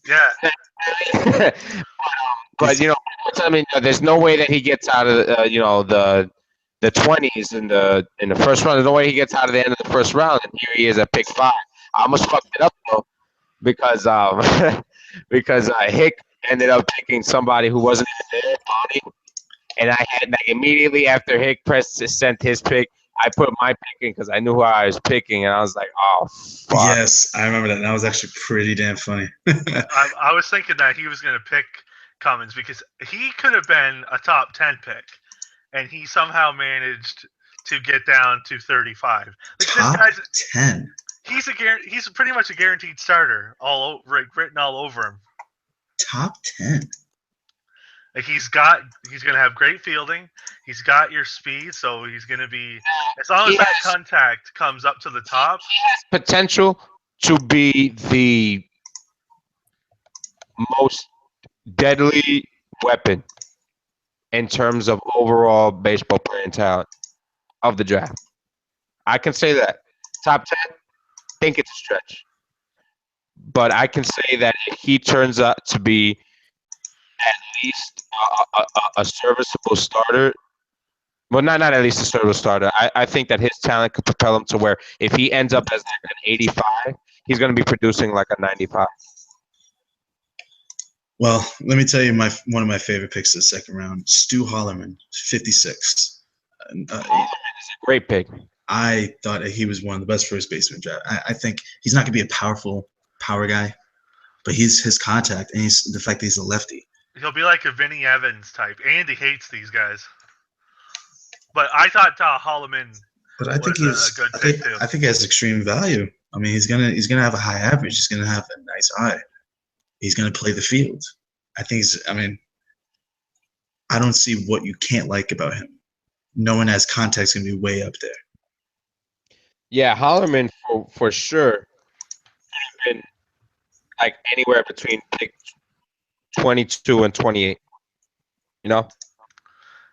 Yeah. But I mean, there's no way that he gets out of the 20s in the first round. There's no way he gets out of the end of the first round, and here he is at pick 5. I almost fucked it up though, because Hick ended up picking somebody who wasn't even there, Bonnie. And I had immediately after Hick sent his pick, I put my pick in because I knew who I was picking, and I was like, "Oh, fuck." Yes, I remember that. And that was actually pretty damn funny. I was thinking that he was going to pick Cummins because he could have been a top 10 pick, and he somehow managed to get down to 35. Like, Top 10. He's pretty much a guaranteed starter, written all over him. Top 10. Like he's gonna have great fielding. He's got your speed, so he's gonna be as long as that contact comes up to the top. He has potential to be the most deadly weapon in terms of overall baseball playing talent of the draft. I can say that. Top 10, think it's a stretch. But I can say that if he turns out to be at least a serviceable starter, well, not at least a serviceable starter, I think that his talent could propel him to where if he ends up as like an 85, he's going to be producing like a 95. Well, let me tell you one of my favorite picks of the second round, Stu Hollerman, 56. Hollerman is a great pick. I thought that he was one of the best first basemen draft. I think he's not going to be a power guy, but his contact and the fact that he's a lefty. He'll be like a Vinny Evans type. Andy hates these guys. But I thought Holloman was a good pick too. I think he has extreme value. I mean, he's gonna have a high average. He's gonna have a nice eye. He's gonna play the field. I don't see what you can't like about him. No one has contact's gonna be way up there. Yeah, Hollerman for sure has been like anywhere between pick 22 and 28.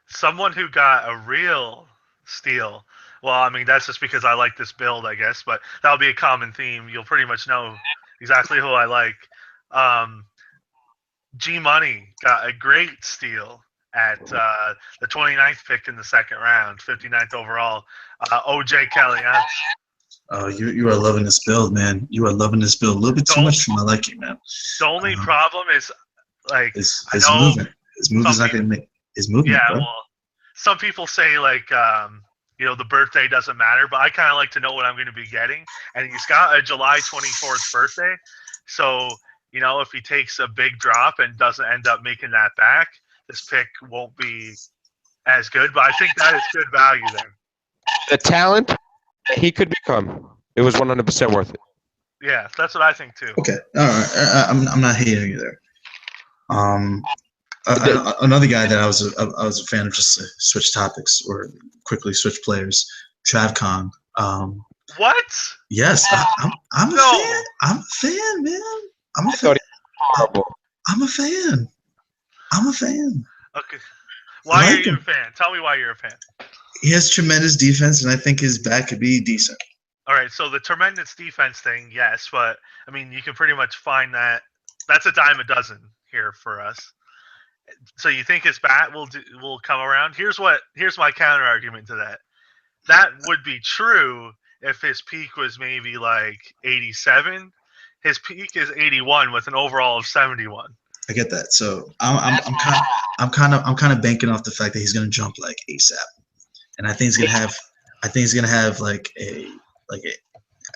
Someone who got a real steal. Well, I mean, that's just because I like this build, I guess, but that'll be a common theme. You'll pretty much know exactly who I like. G Money got a great steal at the 29th pick in the second round, 59th overall. OJ Kelly. Oh, you are loving this build, man. You are loving this build a little bit too much for my liking, man. The only problem is like his movement. His movement's not gonna make his movement. Yeah, bro. well, some people say like the birthday doesn't matter, but I kind of like to know what I'm going to be getting. And he's got a July 24th birthday, so if he takes a big drop and doesn't end up making that back, this pick won't be as good. But I think that is good value there. The talent that he could become, it was 100% worth it. Yeah, that's what I think too. Okay, all right. I'm not hating you there. Another guy that I was a fan of, just to switch topics or quickly switch players, Trav Kong. What? Yes, I'm a fan. I'm a fan, man. I'm a fan. Horrible. I'm a fan. I'm a fan. Okay. Why are you a fan? Tell me why you're a fan. He has tremendous defense, and I think his bat could be decent. All right, so the tremendous defense thing, yes, but I mean, you can pretty much find that. That's a dime a dozen here for us. So you think his bat will come around? Here's my counter argument to that. That would be true if his peak was maybe like 87. His peak is 81 with an overall of 71. I get that. So I'm kind of banking off the fact that he's going to jump like ASAP, and I think he's going to have like a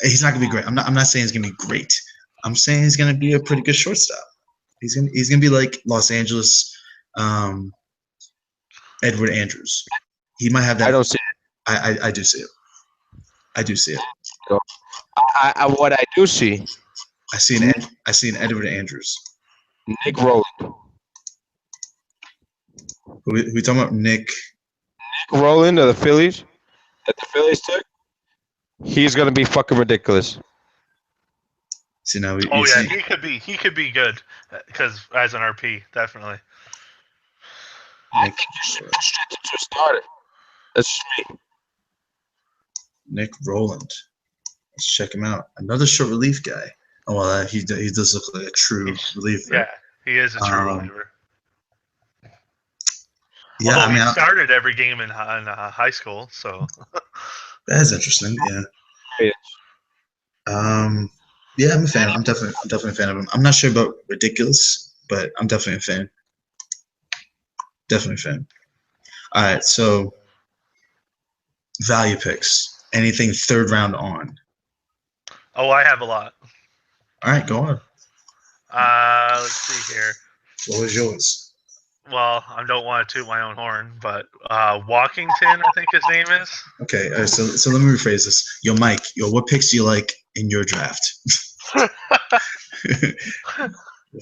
he's not going to be great. I'm not saying he's going to be great. I'm saying he's going to be a pretty good shortstop. He's gonna be like Los Angeles. Edward Andrews. He might have that. I don't see I do see it. I do see it. it. What I do see, I see an Edward Andrews. Nick Rowland. Who we talking about? Nick Rowland of the Phillies that the Phillies took. He's gonna be fucking ridiculous. See now. He could be good because as an RP, definitely. I think you should push it to a starter. That's just me. Nick Rowland. Let's check him out. Another short relief guy. Oh well, he does look like a true reliever. Yeah, he is a true reliever. Yeah, although he started every game in high school, so that's interesting. Yeah. Yeah, I'm a fan. I'm definitely a fan of him. I'm not sure about ridiculous, but I'm definitely a fan. Definitely a fan. All right, so value picks. Anything third round on? Oh, I have a lot. All right, go on. Let's see here. What was yours? Well, I don't want to toot my own horn, but Walkington, I think his name is. Okay, so let me rephrase this. Yo, Mike, what picks do you like in your draft? What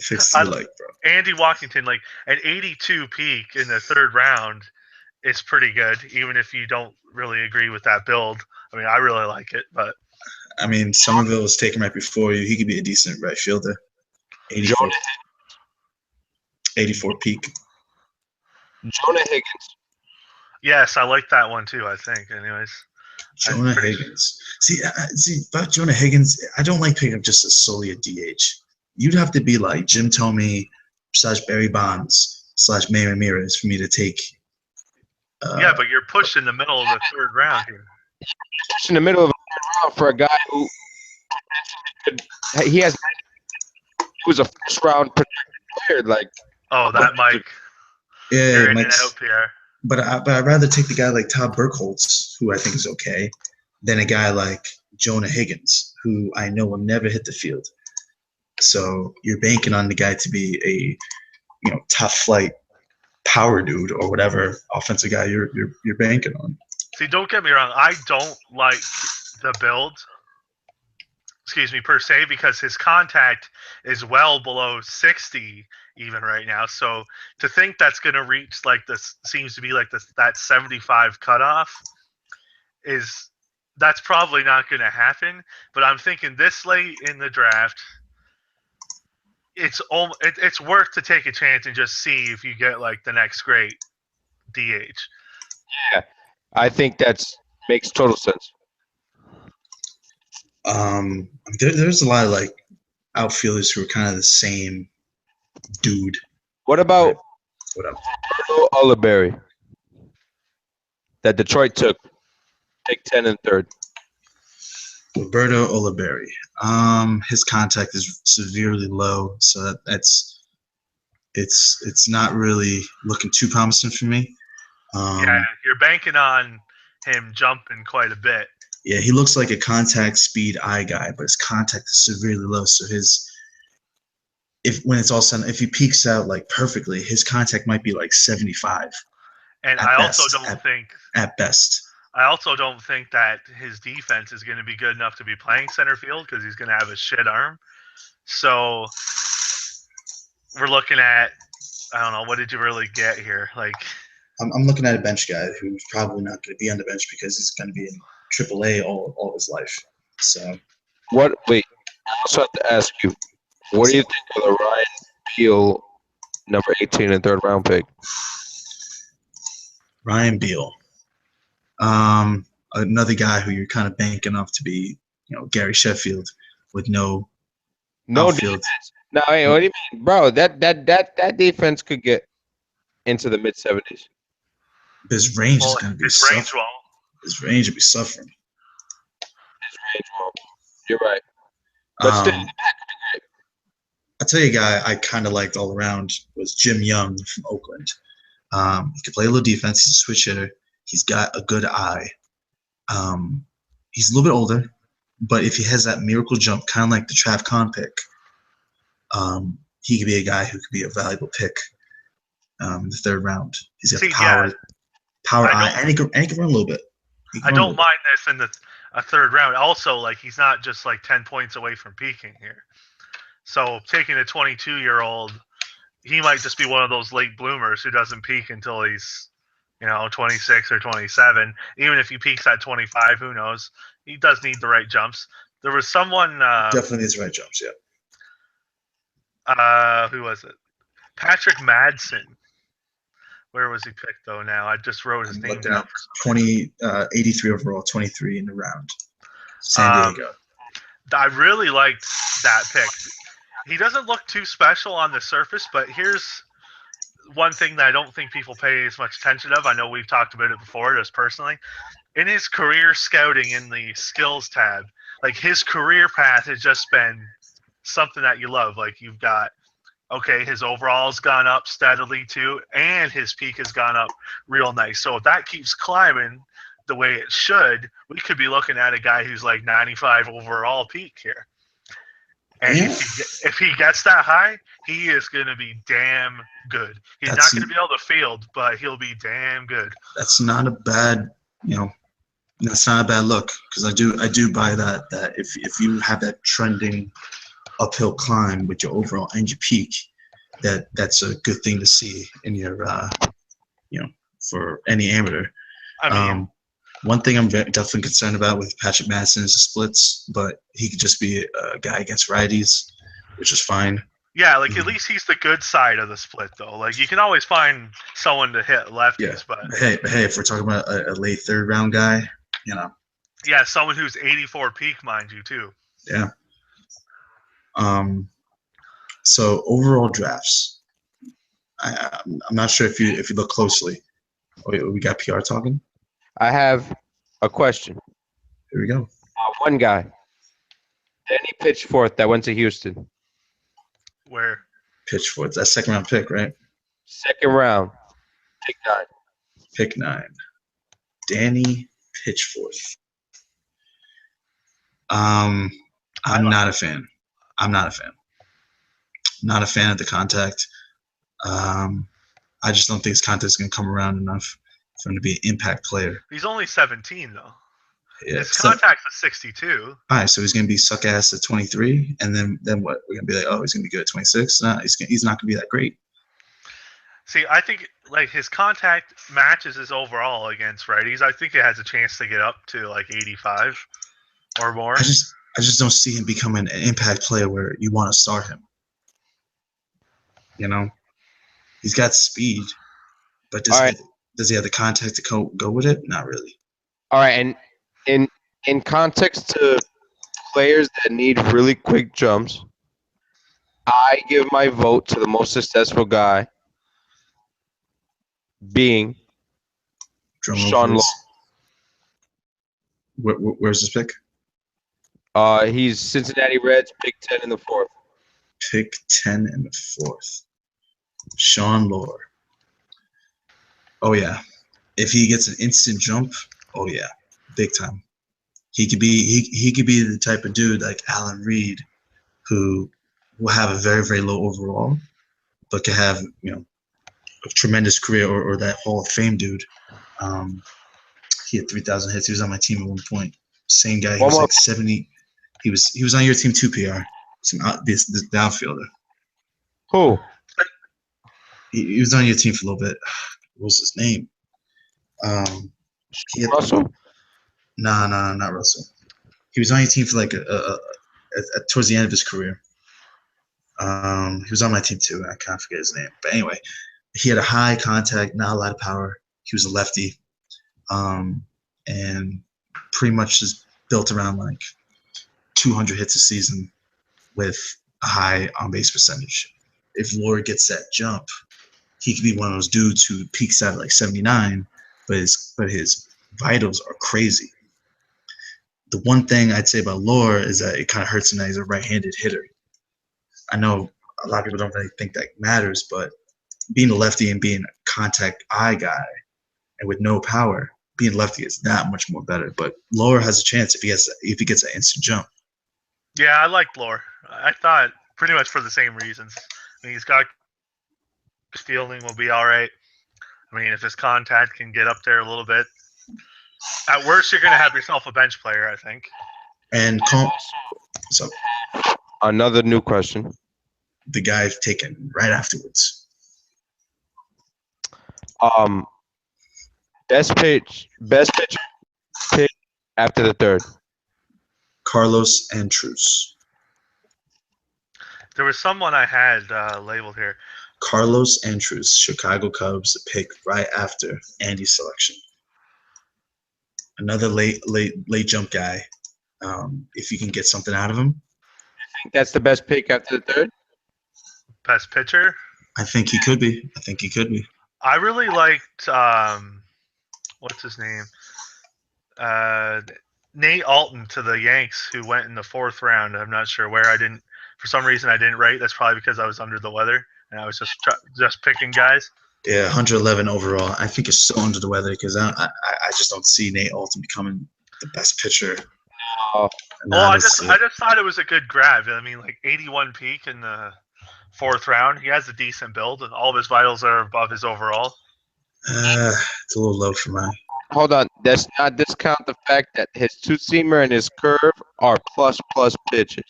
picks do you like, bro? Andy Walkington, like an 82 peak in the third round is pretty good, even if you don't really agree with that build. I mean, I really like it, but I mean, Somerville was taken right before you. He could be a decent right fielder. 84 peak. Jonah Higgins. Yes, I like that one too. I think, anyways. Jonah Higgins. See, about Jonah Higgins, I don't like picking up just solely a DH. You'd have to be like Jim Thome / Barry Bonds / May Ramirez for me to take. Yeah, but you're pushed in the middle of the third round here. Pushed in the middle of the third round for a guy who he was a first round player. Like, that Mike. Yeah, Pierre. But I'd rather take the guy like Todd Burkholz, who I think is okay, than a guy like Jonah Higgins, who I know will never hit the field. So you're banking on the guy to be a top flight power dude or whatever offensive guy you're banking on. See, don't get me wrong. I don't like the build, per se, because his contact is well below 60 even right now. So to think that's going to reach seems to be that 75 cutoff that's probably not going to happen. But I'm thinking this late in the draft, it's worth to take a chance and just see if you get like the next great DH. Yeah, I think makes total sense. There's a lot of like outfielders who are kind of the same dude. What about Oliberry that Detroit took? Take 10 and third. Roberto Oliberry. His contact is severely low, so it's not really looking too promising for me. Yeah, you're banking on him jumping quite a bit. Yeah, he looks like a contact speed eye guy, but his contact is severely low. So when it's all said, if he peaks out like perfectly, his contact might be like 75. And I also don't think at best. I also don't think that his defense is going to be good enough to be playing center field because he's going to have a shit arm. So we're looking at, I don't know, what did you really get here? Like, I'm looking at a bench guy who's probably not going to be on the bench because he's going to be in AAA all his life. So what? Wait, I also have to ask you, what do you think of the Ryan Beal number 18 and third round pick? Ryan Beal. Another guy who you're kind of banking off to be, Gary Sheffield with no outfield. Defense. No, hey, what do you mean, bro? That defense could get into the mid 70s. His range is going to be suffering. His range will be suffering. You're right. But still, that could be great. I'll tell you a guy I kind of liked all around was Jim Young from Oakland. He could play a little defense. He's a switch hitter. He's got a good eye. He's a little bit older, but if he has that miracle jump, kind of like the Trav Con pick, he could be a guy who could be a valuable pick in the third round. He's got See, the power, yeah, power I eye, don't- and he can run a little bit. He can I run a don't little bit. mind this in a third round. Also, like he's not just like 10 points away from peaking here. So taking a 22-year-old, he might just be one of those late bloomers who doesn't peak until he's 26 or 27. Even if he peaks at 25, who knows? He does need the right jumps. There was someone. Definitely needs the right jumps. Yeah. Who was it? Patrick Madsen. Where was he picked though? Now I just wrote his I'm name looking down. at 83 overall, 23 in the round. San Diego. I really liked that pick. He doesn't look too special on the surface, but here's one thing that I don't think people pay as much attention of. I know we've talked about it before, just personally. In his career scouting in the skills tab, like his career path has just been something that you love. Like you've got, okay, his overall's gone up steadily too, and his peak has gone up real nice. So if that keeps climbing the way it should, we could be looking at a guy who's like 95 overall peak here. And Yeah. if he gets that high, he is going to be damn good. He's not going to be able to field, but he'll be damn good. That's not a bad, that's not a bad look, because I do buy that if you have that trending uphill climb with your overall and your peak, that's a good thing to see in your for any amateur. I mean, one thing I'm definitely concerned about with Patrick Madsen is the splits, but he could just be a guy against righties, which is fine. yeah, like at least he's the good side of the split, though. Like you can always find someone to hit lefties, Yeah. but Hey, if we're talking about a late third round guy, yeah, someone who's 84 peak, mind you, too. Yeah. So overall drafts, I'm not sure if you look closely. We got PR talking. I have a question. Here we go. One guy, Danny Pitchfork, that went to Houston. Where? Pitchfork. That second round pick, right? Second round, pick 9. Pick 9. Danny Pitchfork. I'm not a fan. Not a fan of the contact. I just don't think his contact is going to come around enough for him to be an impact player. He's only 17, though. Yeah, His contact's a 62. All right, so he's going to be suck ass at 23, and then what? We're going to be like, oh, he's going to be good at 26. No, he's not going to be that great. See, I think like his contact matches his overall against righties. I think it has a chance to get up to like 85 or more. I just don't see him becoming an impact player where you want to start him. He's got speed, but does he have the contact to go with it? Not really. All right, and in context to players that need really quick jumps, I give my vote to the most successful guy being Sean Lowe. Where's his pick? He's Cincinnati Reds, pick 10 in the 4th. Pick 10 in the 4th. Sean Lowe. Oh yeah, if he gets an instant jump, oh yeah, big time. He could be the type of dude like Alan Reed, who will have a very, very low overall, but can have a tremendous career, or that Hall of Fame dude. He had 3,000 hits. He was on my team at one point. Same guy. He was like 70. He was on your team too, PR. The outfielder. Who? He was on your team for a little bit. What was his name? Russell? No, not Russell. He was on your team for like towards the end of his career. He was on my team too. I can't forget his name. But anyway, he had a high contact, not a lot of power. He was a lefty, and pretty much just built around like 200 hits a season with a high on-base percentage. If Lowe gets that jump, he could be one of those dudes who peaks out at like 79, but his vitals are crazy. The one thing I'd say about Lowe is that it kind of hurts him that he's a right-handed hitter. I know a lot of people don't really think that matters, but being a lefty and being a contact eye guy and with no power, being lefty is that much more better. But Lowe has a chance if he gets an instant jump. Yeah, I liked Lowe. I thought pretty much for the same reasons. I mean, he's got His fielding will be all right. I mean, if his contact can get up there a little bit, at worst, you're going to have yourself a bench player, I think. And so Another new question. the guy taken right afterwards. Best pitch pick after the third. Carlos Antrus. There was someone I had labeled here. Carlos Antrus, Chicago Cubs, pick right after Andy's selection. Another late jump guy. If you can get something out of him, I think that's the best pick after the third. Best pitcher? I think he could be. I really liked, what's his name? Nate Alton to the Yanks, who went in the 4th round. I'm not sure where. For some reason, I didn't write. That's probably because I was under the weather and I was just picking guys. Yeah, 111 overall. I think it's so under the weather because I just don't see Nate Alton becoming the best pitcher. Oh, I just thought it was a good grab. I mean, like 81 peak in the 4th round. He has a decent build, and all of his vitals are above his overall. It's a little low for mine. Hold on. Let's not discount the fact that his two-seamer and his curve are plus pitches.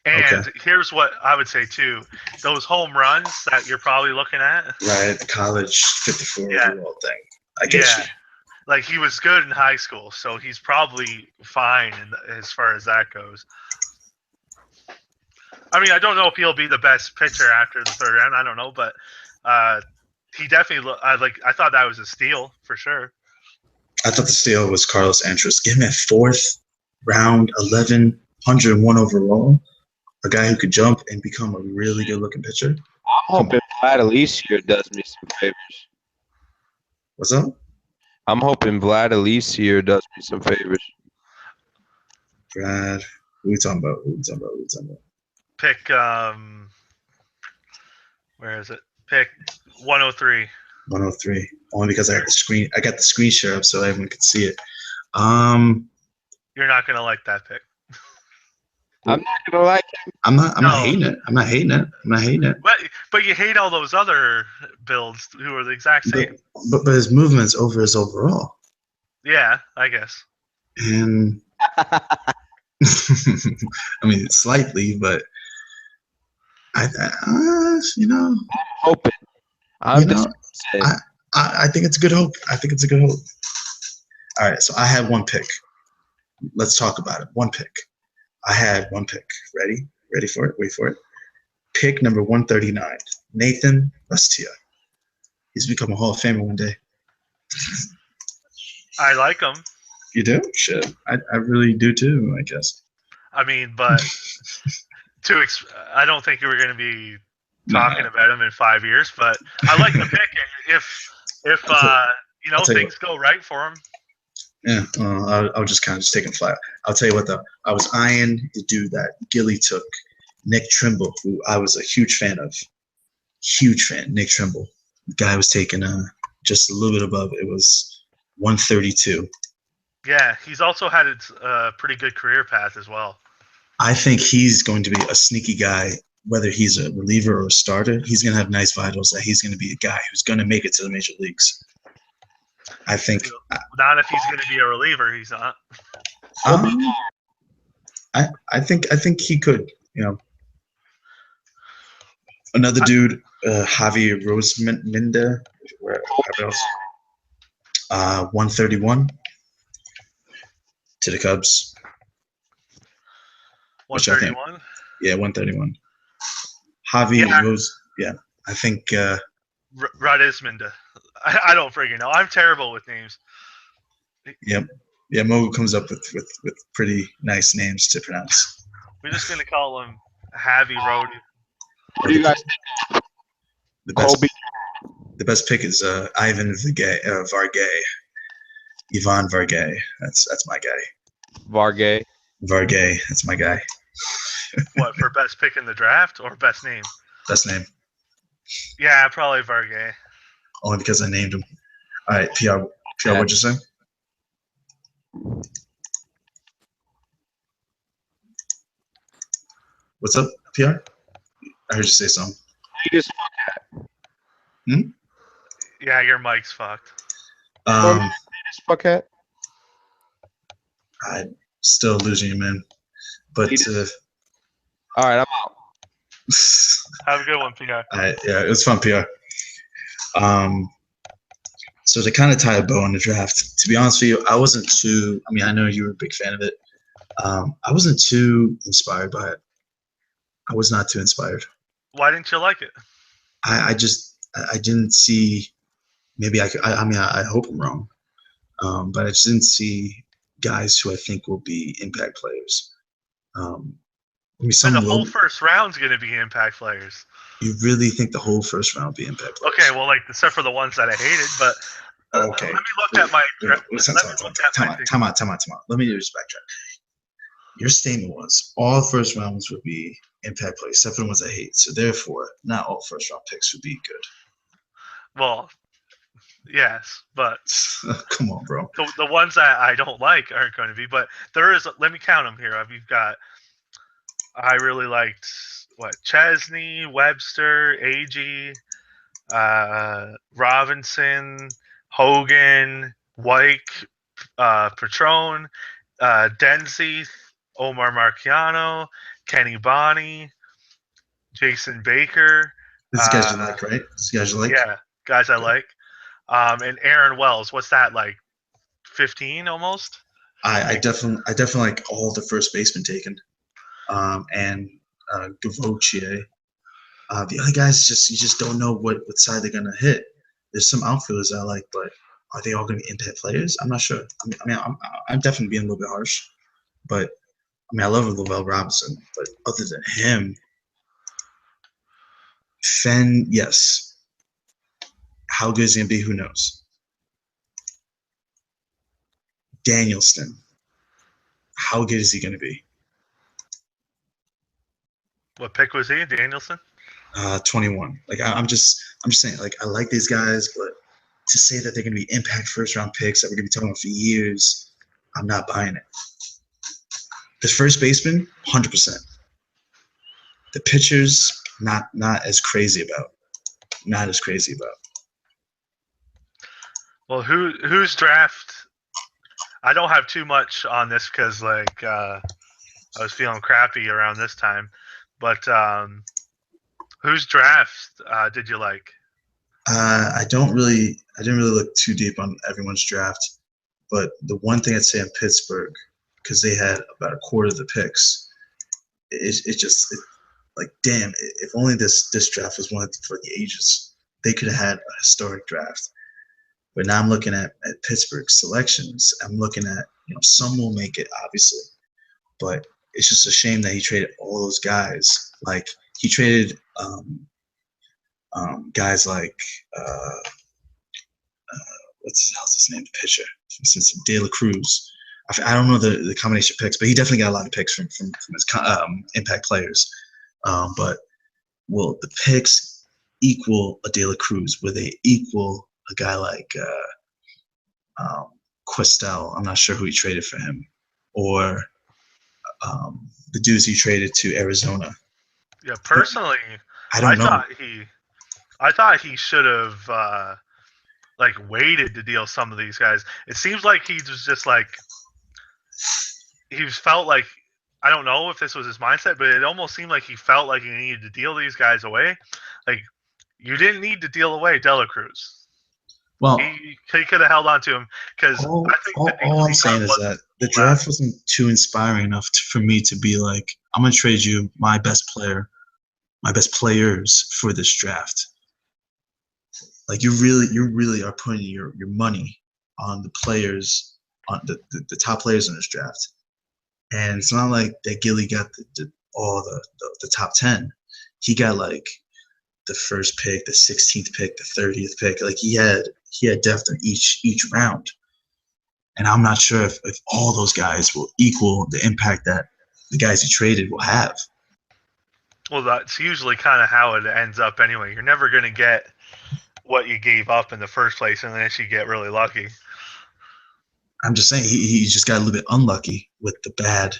And here's what I would say, too. Those home runs that you're probably looking at. Right, the college 54 overall thing. I guess. Yeah. Like, he was good in high school, so he's probably fine as far as that goes. I mean, I don't know if he'll be the best pitcher after the 3rd round. I don't know, but he definitely I thought that was a steal for sure. I thought the steal was Carlos Antrus. Give him a 4th round, 101 overall. A guy who could jump and become a really good-looking pitcher. I'm hoping Vlad Alessio does me some favors. What's up? I'm hoping Vlad Alessio does me some favors. Brad, who are we talking about? Pick, where is it? Pick 103. 103. Only because I got the screen share up so everyone could see it. You're not gonna like that pick. I'm not gonna like him. I'm not hating it. I'm not hating it. But you hate all those other builds who are the exact same. But his movement's over his overall. Yeah, I guess. And I mean, slightly, but I hoping. I think it's a good hope. All right, so I had one pick. Let's talk about it. One pick. I had one pick. Ready for it? Wait for it. Pick number 139, Nathan Rustia. He's become a Hall of Famer one day. I like him. You do? Shit. I really do too, I guess. I mean, but I don't think we're going to be talking about him in 5 years, but I like the pick. If things go right for him. Yeah, I'll just kind of take him flat. I'll tell you what, though. I was eyeing the dude that Gilly took, Nick Trimble, who I was a huge fan of. Huge fan, Nick Trimble. The guy was taken just a little bit above. It was 132. Yeah, he's also had a pretty good career path as well. I think he's going to be a sneaky guy, whether he's a reliever or a starter. He's going to have nice vitals. That he's going to be a guy who's going to make it to the major leagues. I think not if he's going to be a reliever. He's not. I think he could. Another dude, Javi Roseminda, where else? 131 to the Cubs. 131. Yeah, 131. Javi Rose. Yeah, I think. Radisminda. I don't freaking know. I'm terrible with names. Yep. Yeah, Mogu comes up with pretty nice names to pronounce. We're just gonna call him Javi Road. What do you guys think? The best pick is Ivan Vargay. Ivan Vargay. That's my guy. Vargay. That's my guy. What, for best pick in the draft or best name? Best name. Yeah, probably Vargay. Only because I named him. All right, PR, what'd you say? What's up, PR? I heard you say something. He just Yeah, your mic's fucked. Fuckhead. I'm still losing you, man. But All right, I'm out. Have a good one, PR. yeah, it was fun, PR. So to kind of tie a bow on the draft, to be honest with you, I wasn't too. I mean, I know you were a big fan of it. I wasn't too inspired by it. I was not too inspired. Why didn't you like it? I didn't see. Maybe I could. I mean, I hope I'm wrong, but I just didn't see guys who I think will be impact players. I mean, And the whole first round's going to be impact players. You really think the whole first round will be impact players? Okay, well, like except for the ones that I hated, but okay. Let me look at my. Time out. Let me just backtrack. Your statement was all first rounds would be impact players, except for the ones I hate. So therefore, not all first round picks would be good. Well, yes, but come on, bro. The ones that I don't like aren't going to be. But there is. Let me count them here. We've got. I really liked Chesney, Webster, Agee, Robinson, Hogan, White, Petrone, Denzi, Omar Marciano, Kenny Bonney, Jason Baker. These guys you like, right? These guys you like? Yeah, guys I like. And Aaron Wells. What's that, like 15 almost? I definitely like all the first basemen taken. And Gavochier. The other guys you just don't know what side they're gonna hit. There's some outfielders I like, but are they all gonna be impact players? I'm not sure. I'm definitely being a little bit harsh, but I mean I love Lavelle Robinson, but other than him, Fenn, yes. How good is he gonna be? Who knows? Danielston, how good is he gonna be? What pick was he? Danielson? 21. Like I'm just saying, like I like these guys, but to say that they're gonna be impact first round picks that we're gonna be talking about for years, I'm not buying it. The first baseman, 100%. The pitchers, not as crazy about. Not as crazy about. Well, whose draft? I don't have too much on this because like I was feeling crappy around this time. But whose draft did you like? I didn't really look too deep on everyone's draft, but the one thing I'd say in Pittsburgh, because they had about a quarter of the picks, like damn, if only this draft was one for the ages, they could have had a historic draft. But now I'm looking at Pittsburgh's selections. I'm looking at some will make it obviously, but it's just a shame that he traded all those guys. Like he traded guys like what's his name? The pitcher since De La Cruz. I don't know the combination of picks, but he definitely got a lot of picks from his impact players. But will the picks equal a De La Cruz? Will they equal a guy like Questel? I'm not sure who he traded for him, or the dudes he traded to Arizona. Yeah, personally, I thought he should have like waited to deal some of these guys. It seems like he was just like he felt like I don't know if this was his mindset, but it almost seemed like he felt like he needed to deal these guys away. Like you didn't need to deal away De La Cruz. Well, he could have held on to him because all I'm saying is that the draft wasn't too inspiring enough for me to be like, I'm gonna trade you my best players for this draft. Like you really are putting your money on the players, on the top players in this draft, and it's not like that Gilly got all the top 10. He got like the first pick, the 16th pick, the 30th pick. Like he had depth in each round. And I'm not sure if all those guys will equal the impact that the guys he traded will have. Well, that's usually kind of how it ends up anyway. You're never going to get what you gave up in the first place unless you get really lucky. I'm just saying he just got a little bit unlucky with the bad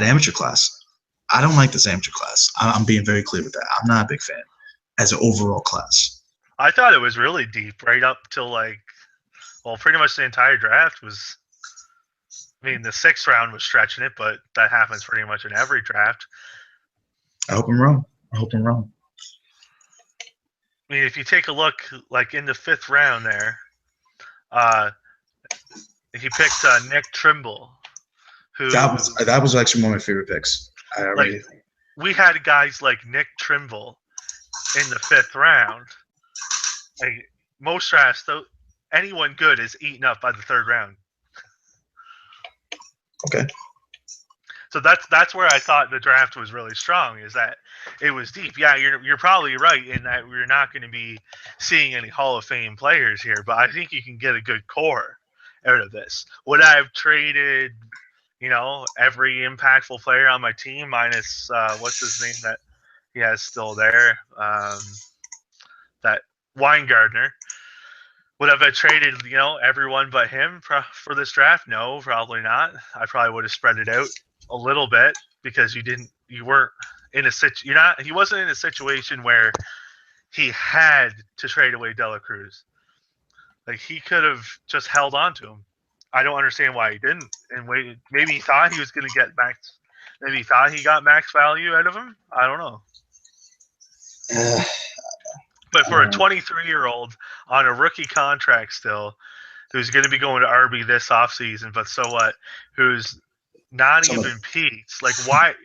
amateur class. I don't like this amateur class. I'm being very clear with that. I'm not a big fan as an overall class. I thought it was really deep right up till pretty much the entire draft was. I mean, the 6th round was stretching it, but that happens pretty much in every draft. I hope I'm wrong. I hope I'm wrong. I mean, if you take a look, like in the 5th round there, he picked Nick Trimble, who that was actually one of my favorite picks. We had guys like Nick Trimble in the 5th round. Like, most drafts, though, anyone good is eaten up by the 3rd round. Okay. So that's where I thought the draft was really strong, is that it was deep. Yeah, you're probably right in that we're not going to be seeing any Hall of Fame players here, but I think you can get a good core out of this. Would I have traded, every impactful player on my team minus what's his name that he has still there, that Weingartner? Would I have traded, everyone but him for this draft? No, probably not. I probably would have spread it out a little bit because he wasn't in a situation where he had to trade away Dela Cruz. Like, he could have just held on to him. I don't understand why he didn't. And maybe he thought he was going to get max. Maybe he thought he got max value out of him. I don't know. But for a 23-year-old on a rookie contract still, who's going to be going to RB this offseason, but so what? Who's not even peaked? Like, why'd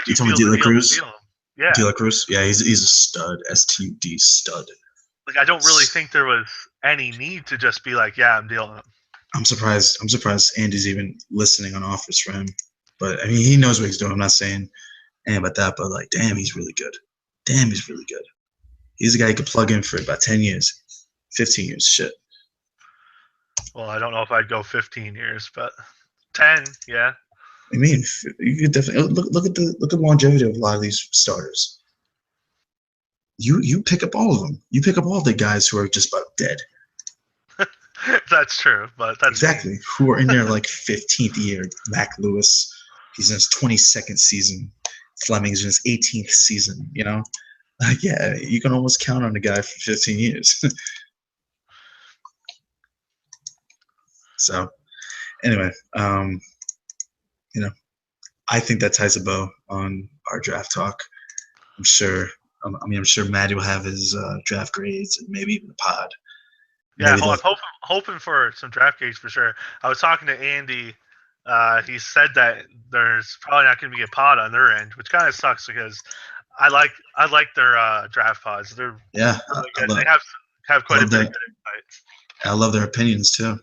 you feel the deal to deal him? Yeah, De La Cruz. Yeah, he's a stud. STD stud. Like, I don't really think there was any need to just be like, yeah, I'm dealing him. I'm surprised Andy's even listening on offers for him. But I mean, he knows what he's doing. I'm not saying anything about that, but like, damn, he's really good. Damn, he's really good. He's a guy you could plug in for about 10 years, 15 years. Shit. Well, I don't know if I'd go 15 years, but 10, yeah. I mean, you could definitely look at the longevity of a lot of these starters. You pick up all of them. You pick up all the guys who are just about dead. That's true, but that's exactly me. Who are in their like 15th year. Mac Lewis, he's in his 22nd season. Fleming's in his 18th season. Like, yeah, you can almost count on a guy for 15 years. So, anyway, I think that ties a bow on our draft talk. I'm sure Maddie will have his draft grades and maybe even a pod. Yeah, I'm hoping for some draft grades for sure. I was talking to Andy. He said that there's probably not going to be a pod on their end, which kind of sucks because I like their draft pods. They're really good. They have quite a bit of good insights. I love their opinions too.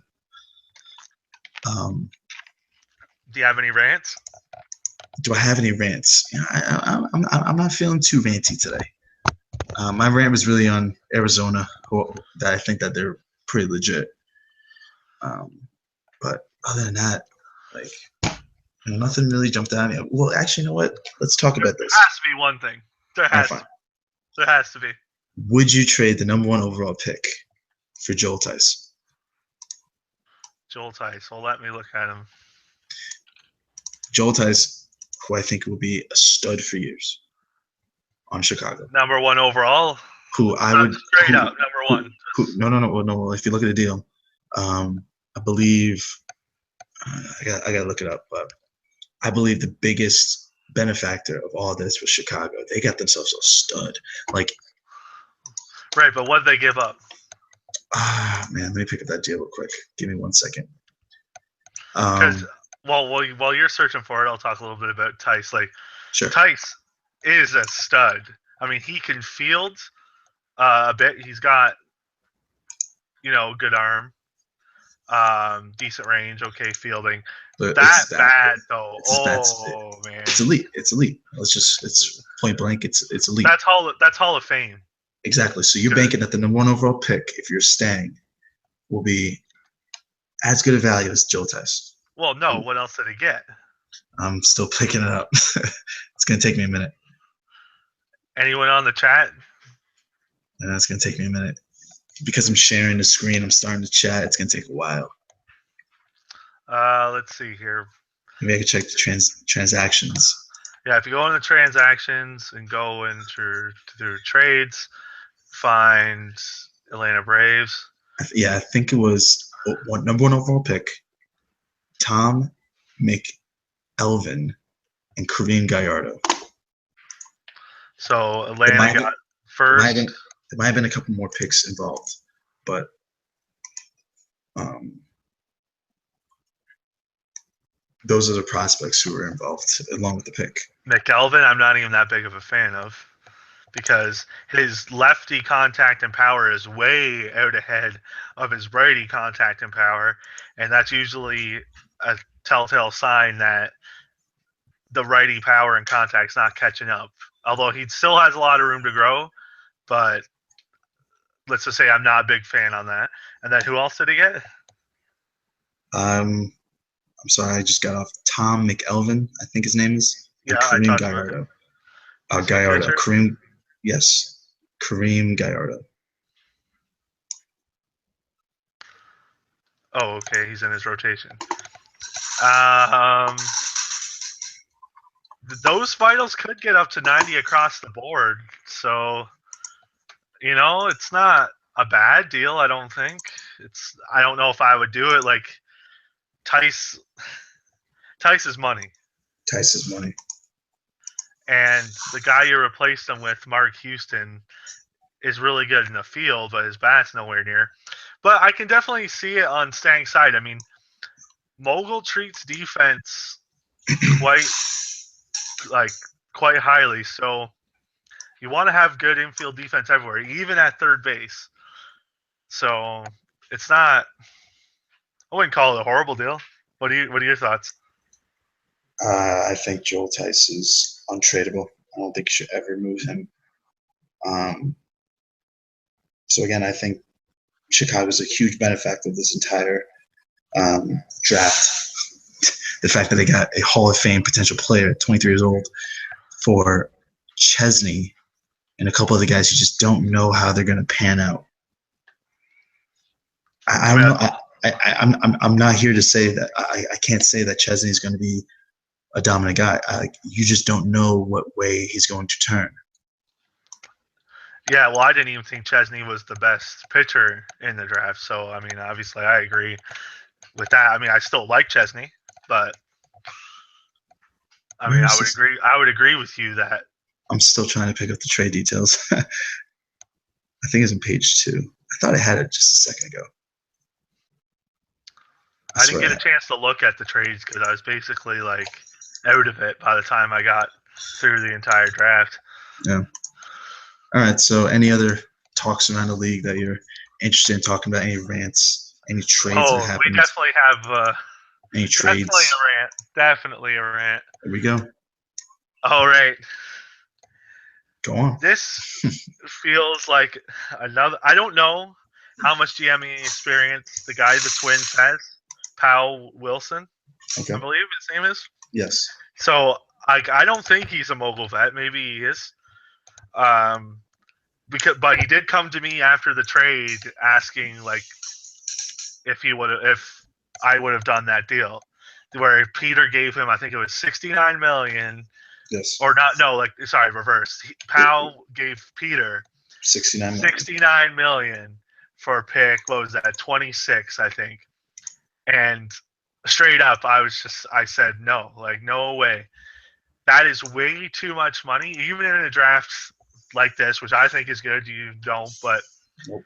Do you have any rants? Do I have any rants? I'm not feeling too ranty today. My rant was really on Arizona, that I think that they're pretty legit. But other than that, like, nothing really jumped out at me. Well, actually, you know what? Let's talk about this. There has to be one thing. There has to be. Would you trade the number 1 overall pick for Joel Tice? Joel Tice. Well, let me look at him. Joel Tice, who I think will be a stud for years on Chicago. Number 1 overall. Who I would straight up number 1. No. If you look at the deal, I believe I gotta look it up, but I believe the biggest benefactor of all this was Chicago. They got themselves a stud. Like, right, but what did they give up? Man, let me pick up that deal real quick. Give me 1 second. While you're searching for it, I'll talk a little bit about Tice. Like, sure. Tice is a stud. I mean, he can field a bit. He's got, good arm, decent range, okay fielding. But that bad though. Man, it's elite. It's point blank. It's elite. That's Hall of Fame. Exactly. So you're banking that the number 1 overall pick, if you're staying, will be as good a value as Joel Tice. Well, no. What else did he get? I'm still picking it up. It's gonna take me a minute. Anyone on the chat? It's gonna take me a minute because I'm sharing the screen. I'm starting to chat. It's gonna take a while. Let's see here. Maybe I can check the transactions. Yeah, if you go into transactions and go into trades, find Atlanta Braves. I think it was number 1 overall pick, Tom McElvin and Kareem Gallardo. So Atlanta got first. There might have been a couple more picks involved, but those are the prospects who were involved along with the pick. McElvin, I'm not even that big of a fan of because his lefty contact and power is way out ahead of his righty contact and power, and that's usually a telltale sign that the righty power and contact's not catching up. Although he still has a lot of room to grow, but let's just say I'm not a big fan on that. And then who else did he get? I'm sorry, I just got off. Tom McElvin, I think his name is. Yeah, Kareem Gallardo. Gallardo. Kareem. Yes, Kareem Gallardo. Oh, okay. He's in his rotation. Those vitals could get up to 90 across the board. So, it's not a bad deal, I don't think. I don't know if I would do it. Like, Tice is money. Tice is money. And the guy you replaced him with, Mark Houston, is really good in the field, but his bat's nowhere near. But I can definitely see it on Stang's side. I mean, Mogul treats defense quite highly. So you want to have good infield defense everywhere, even at third base. So it's not. I wouldn't call it a horrible deal. What are your thoughts? I think Joel Tice is untradeable. I don't think you should ever move him. So again, I think Chicago's a huge benefactor of this entire draft. The fact that they got a Hall of Fame potential player at 23 years old for Chesney and a couple of the guys who just don't know how they're going to pan out. I don't know. I'm not here to say that I can't say that Chesney is going to be a dominant guy. You just don't know what way he's going to turn. Yeah, well, I didn't even think Chesney was the best pitcher in the draft. So, I mean, obviously, I agree with that. I mean, I still like Chesney, but I mean, I would agree with you that I'm still trying to pick up the trade details. I think it's on page 2. I thought I had it just a second ago. I didn't get a chance to look at the trades because I was basically like out of it by the time I got through the entire draft. Yeah. All right. So, any other talks around the league that you're interested in talking about? Any rants? Any trades that happened? We definitely have. Any trades? Definitely a rant. There we go. All right. Go on. This feels like another. I don't know how much GMing experience the guy the Twins has. Powell Wilson, okay. I believe his name is. Yes. So I don't think he's a mogul vet. Maybe he is. But he did come to me after the trade asking like if I would have done that deal, where Peter gave him, I think it was $69 million. Yes. Or not? No, reverse. Powell gave Peter $69 million for a pick. What was that? 26, I think. And straight up, I said no, no way. That is way too much money, even in a draft like this, which I think is good. You don't, but nope.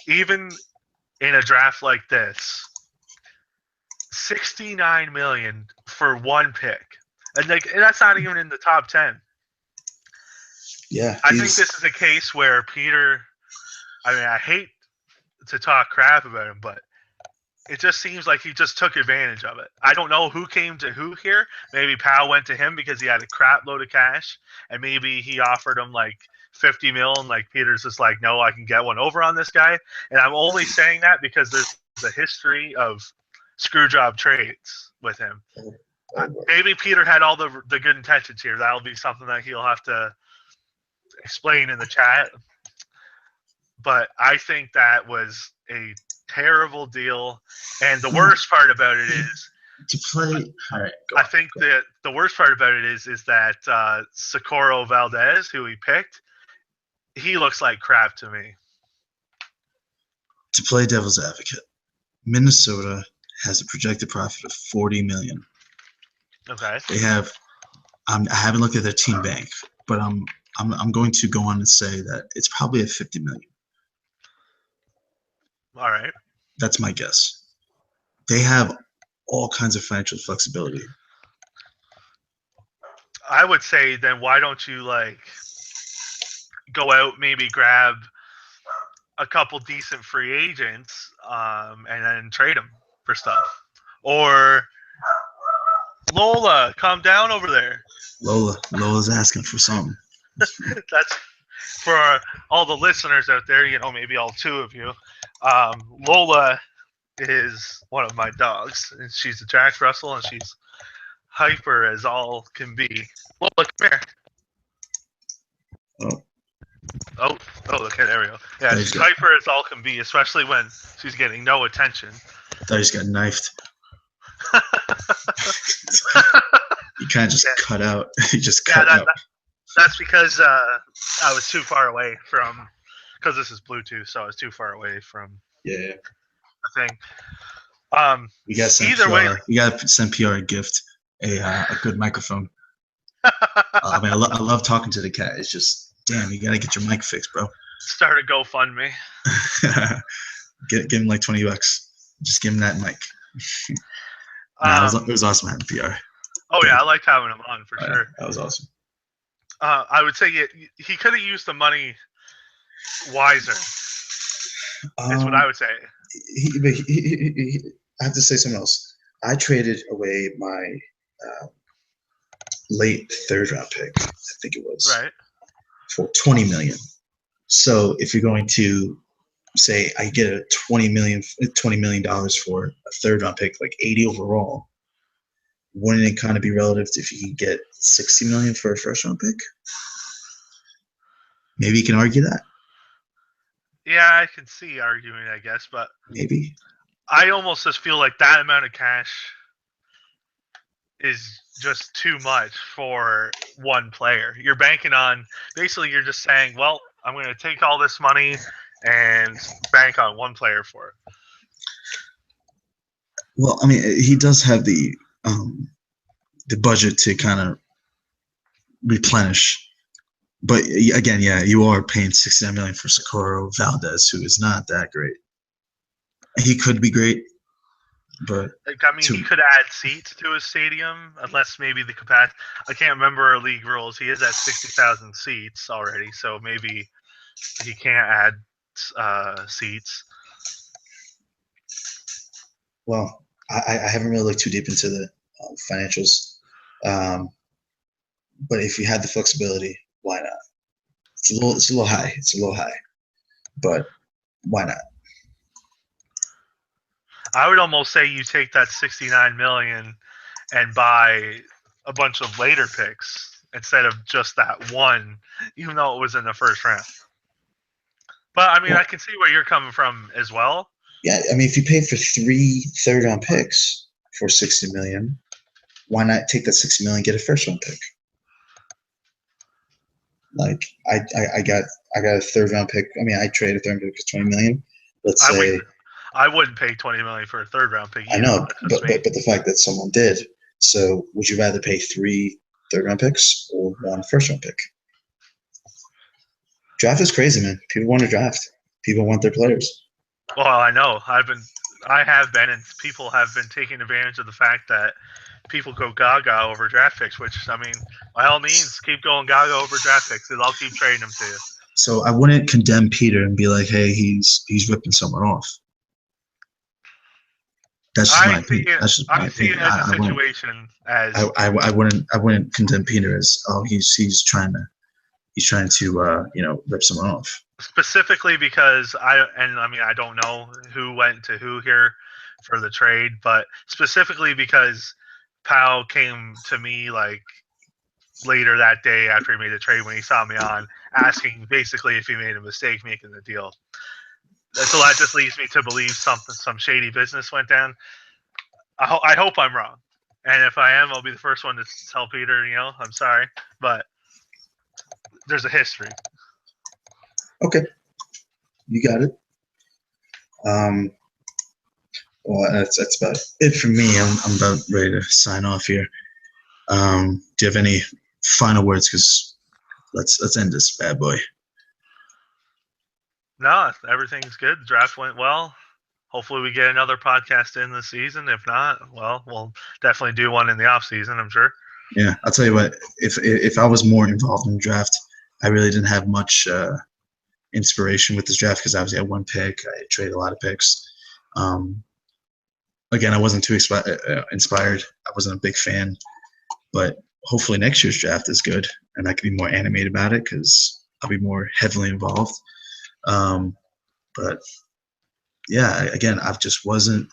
Even in a draft like this, $69 million for one pick, and that's not even in the top 10. Yeah, I think this is a case where Peter. I mean, I hate to talk crap about him, but it just seems like he just took advantage of it. I don't know who came to who here. Maybe Powell went to him because he had a crap load of cash, and maybe he offered him like $50 million, and Peter's just like, no, I can get one over on this guy. And I'm only saying that because there's a history of screw job trades with him. Maybe Peter had all the good intentions here. That'll be something that he'll have to explain in the chat. But I think that was a terrible deal, and the worst part about it is to play. All right, I think that the worst part about it is that Socorro Valdez, who he picked, he looks like crap to me. To play devil's advocate, Minnesota has a projected profit of $40 million. Okay. They have. I haven't looked at their team bank, but I'm going to go on and say that it's probably at $50 million. All right. That's my guess. They have all kinds of financial flexibility. I would say then why don't you like go out, maybe grab a couple decent free agents, and then trade them for stuff. Or Lola, calm down over there. Lola's asking for something. That's for all the listeners out there. Maybe all two of you. Lola is one of my dogs, and she's a Jack Russell, and she's hyper as all can be. Lola, come here. Oh, okay, there we go. Yeah, she's hyper as all can be, especially when she's getting no attention. I thought he just got knifed. You kind of just cut out. He just cut out. That's because I was too far away from, because this is Bluetooth, so I was too far away from the thing. We got send either PR. way, we got to send PR a gift, a good microphone. I mean, I love talking to the cat. It's just, damn, you gotta get your mic fixed, bro. Start a GoFundMe. Give him like $20. Just give him that mic. It was awesome having PR. Oh yeah, I liked having him on for sure. That was awesome. I would say he could have used the money wiser. Is what I would say. I have to say something else. I traded away my late third-round pick, I think it was, right, for $20 million. So if you're going to say I get a $20 million for a third-round pick, like 80 overall, wouldn't it kind of be relative to if you could get $60 million for a first-round pick? Maybe you can argue that. Yeah, I can see arguing, I guess, but maybe I almost just feel like that amount of cash is just too much for one player. You're banking on, basically you're just saying, well, I'm going to take all this money and bank on one player for it. Well, I mean, he does have the budget to kind of replenish. But again, yeah, you are paying $69 million for Socorro Valdez, who is not that great. He could be great, but he could add seats to his stadium, unless maybe the capacity. I can't remember our league rules. He is at 60,000 seats already, so maybe he can't add seats. Well, I haven't really looked too deep into the financials, but if you had the flexibility, why not? It's a little high. It's a little high, but why not? I would almost say you take that $69 million and buy a bunch of later picks instead of just that one, even though it was in the first round. But I mean, I can see where you're coming from as well. Yeah, I mean, if you pay for 3 third-round picks for $60 million, why not take that $60 million and get a first-round pick? Like I got a third-round pick. I mean, I traded a third-round pick for $20 million. Let's say I wouldn't pay $20 million for a third-round pick. I know, but the fact that someone did. So, would you rather pay 3 third-round picks or 1 first-round pick? Draft is crazy, man. People want to draft. People want their players. Well, I know. I have been, and people have been taking advantage of the fact that people go gaga over draft picks, which, I mean, by all means, keep going gaga over draft picks, because I'll keep trading them to you. So I wouldn't condemn Peter and be like, hey, he's ripping someone off. That's just my opinion. That's just my opinion. I see it as a situation as I wouldn't condemn Peter as he's trying to rip someone off. Specifically because I don't know who went to who here for the trade, but specifically because Powell came to me like later that day after he made the trade when he saw me on, asking basically if he made a mistake making the deal. So that just leads me to believe some shady business went down. I hope I'm wrong, and if I am, I'll be the first one to tell Peter, I'm sorry, but there's a history. Okay, you got it. Um, well, that's about it for me. I'm about ready to sign off here. Do you have any final words? Because let's end this bad boy. No, everything's good. The draft went well. Hopefully we get another podcast in this season. If not, well, we'll definitely do one in the off season, I'm sure. Yeah, I'll tell you what. If I was more involved in the draft, I really didn't have much inspiration with this draft because obviously I had one pick. I traded a lot of picks. Again, I wasn't too inspired. I wasn't a big fan, but hopefully next year's draft is good and I can be more animated about it because I'll be more heavily involved. But yeah, again, I just wasn't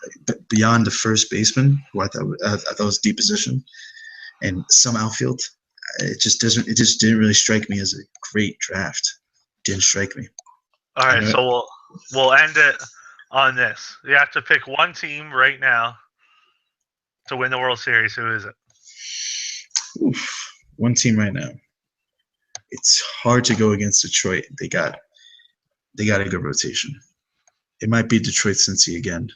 beyond the first baseman, who I thought was deep position, and some outfield. It just didn't really strike me as a great draft. Didn't strike me. All right, so we'll end it on this. You have to pick one team right now to win the World Series. Who is it? Oof, one team right now. It's hard to go against Detroit. They got a good rotation. It might be Detroit Cincy again.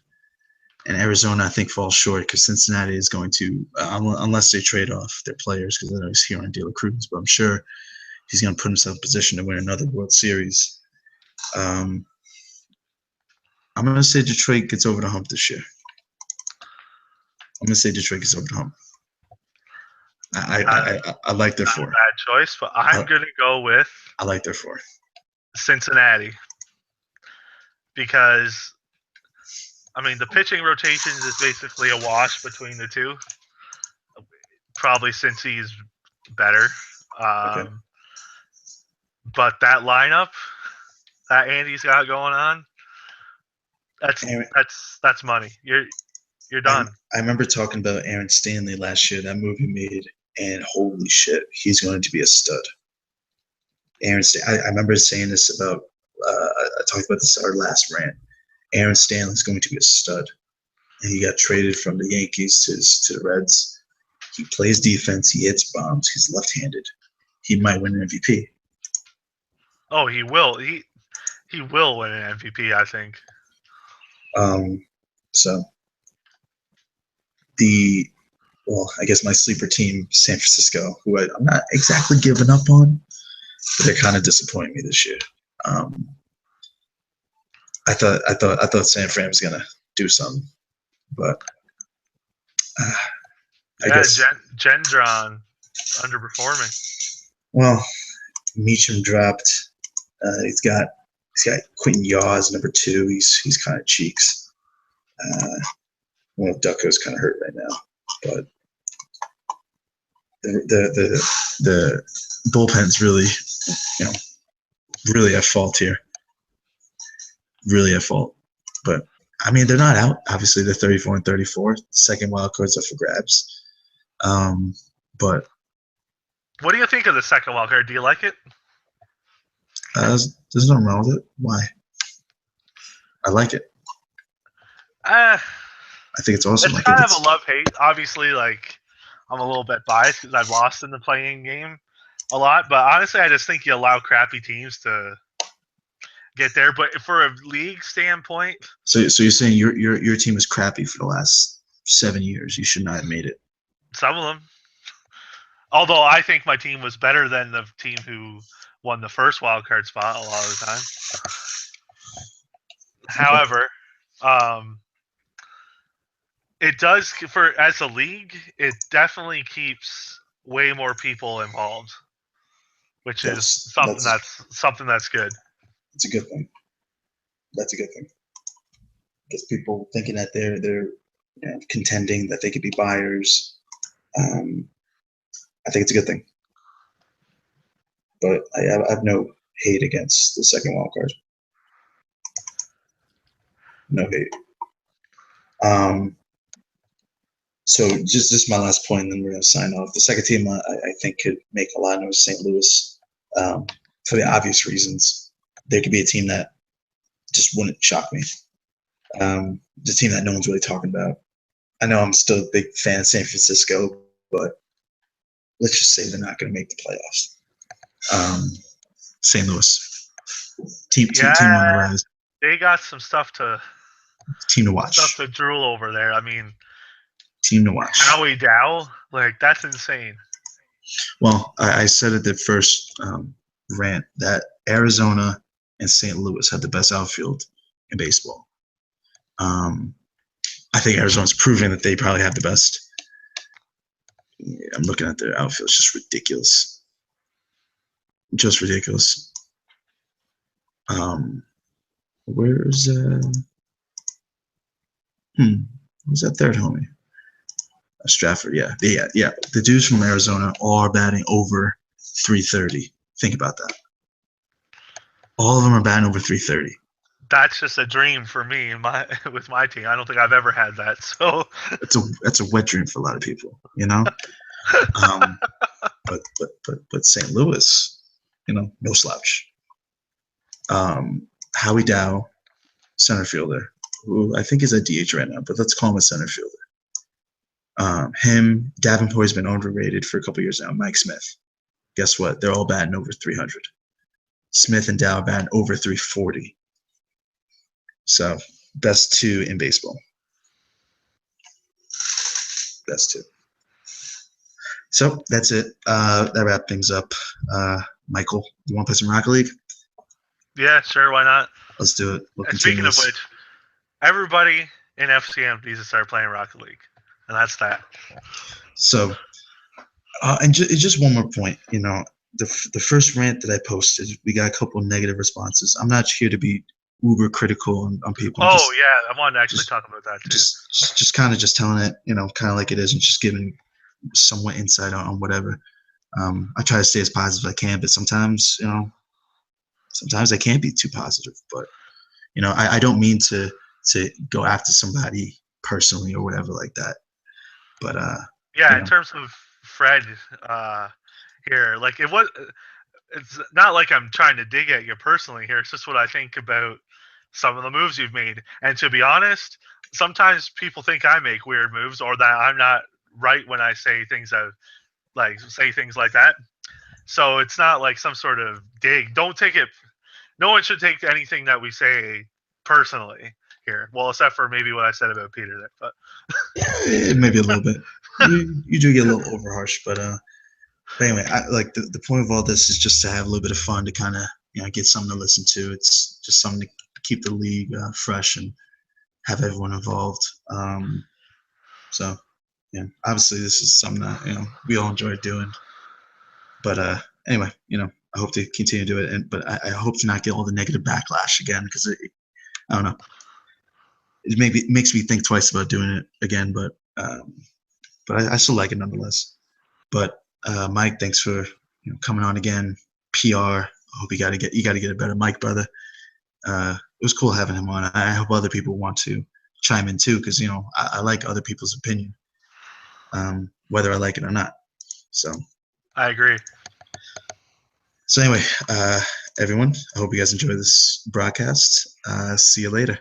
And Arizona, I think, falls short because Cincinnati is going to, unless they trade off their players, because I know he's here on De La Cruz, but I'm sure he's going to put himself in position to win another World Series. I'm going to say Detroit gets over the hump this year. I'm going to say Detroit gets over the hump. I like their four. Bad choice, but I'm going to go with. I like their four. Cincinnati, because I mean the pitching rotations is basically a wash between the two. Probably Cincy's better, Okay. but that lineup that Andy's got going on, that's money. You're done. I remember talking about Aaron Stanley last year. That movie made, and holy shit, he's going to be a stud. Aaron, I remember saying this about. I talked about this in our last rant. Aaron Stanley is going to be a stud, and he got traded from the Yankees to the Reds. He plays defense. He hits bombs. He's left-handed. He might win an MVP. Oh, he will. He will win an MVP, I think. So I guess my sleeper team, San Francisco, who I'm not exactly giving up on, but they're kind of disappointing me this year. I thought San Fran was gonna do something, but I guess Gendron underperforming. Well, Meacham dropped. He's got Quentin Yaws number 2. He's kind of cheeks. Well, Ducko's kind of hurt right now, but the bullpen's really, really at fault here. Really at fault. But I mean, they're not out. Obviously, they're 34 and 34. The second wild card's up for grabs. But what do you think of the second wild card? Do you like it? There's nothing wrong with it. Why? I like it. I think it's awesome. It's kind of a love-hate. Obviously, I'm a little bit biased because I've lost in the playing game a lot. But honestly, I just think you allow crappy teams to get there. But for a league standpoint, so you're saying your team is crappy for the last 7 years. You should not have made it. Some of them. Although I think my team was better than the team who won the first wild card spot a lot of the time. However, it does as a league. It definitely keeps way more people involved, which is something that's good. It's a good thing. That's a good thing. Gets people thinking that they're contending, that they could be buyers. I think it's a good thing. But I have no hate against the second wild card. No hate. So just my last point, and then we're going to sign off. The second team I think could make a lot of noise, St. Louis, for the obvious reasons. There could be a team that just wouldn't shock me. The team that no one's really talking about. I know I'm still a big fan of San Francisco, but let's just say they're not going to make the playoffs. St. Louis, team on the rise. They got some stuff to Team to watch. Stuff to drool over there. I mean, Team to watch. Howie Dow, like that's insane. Well, I said at the first rant that Arizona and St. Louis have the best outfield in baseball. I think Arizona's proving that they probably have the best. Yeah, I'm looking at their outfield. It's just ridiculous. Just ridiculous. Where's who's that third homie? Stratford, yeah. The dudes from Arizona are batting over 330. Think about that. All of them are batting over 330. That's just a dream for me with my team. I don't think I've ever had that. So that's a wet dream for a lot of people, you know. But St. Louis, you know, no slouch. Howie Dow, center fielder, who I think is at DH right now, but let's call him a center fielder. Him, Davenport's been overrated for a couple years now. Mike Smith, guess what? They're all batting over 300. Smith and Dow batting over 340. So, best two in baseball. Best two. So, that's it. That wraps things up. Michael, you want to play some Rocket League? Yeah, sure. Why not? Let's do it. And speaking of which, everybody in FCM needs to start playing Rocket League. And that's that. So, and just one more point. You know, the first rant that I posted, we got a couple of negative responses. I'm not here to be uber critical on people. Yeah, I wanted to actually talk about that too. Just kind of telling it, you know, kind of like it is, and just giving somewhat insight on whatever. I try to stay as positive as I can, but sometimes, you know, I can't be too positive. But you know, I don't mean to go after somebody personally or whatever like that. But in terms of Fred here, like it's not like I'm trying to dig at you personally here. It's just what I think about some of the moves you've made. And to be honest, sometimes people think I make weird moves or that I'm not right when I say things like that. So it's not like some sort of dig. Don't take it. No one should take anything that we say personally here. Well, except for maybe what I said about Peter there, but maybe a little bit. You do get a little over harsh, but anyway, like the point of all this is just to have a little bit of fun, to kind of, you know, get something to listen to. It's just something to keep the league fresh and have everyone involved. So yeah, obviously this is something that, you know, we all enjoy doing. But anyway, you know, I hope to continue to do it, but I hope to not get all the negative backlash again, because I don't know. It makes me think twice about doing it again, but I still like it nonetheless. But Mike, thanks for, you know, coming on again. PR, I hope you got to get a better mic, brother. It was cool having him on. I hope other people want to chime in too, because, you know, I like other people's opinion, whether I like it or not. So I agree. So anyway, everyone, I hope you guys enjoy this broadcast. See you later.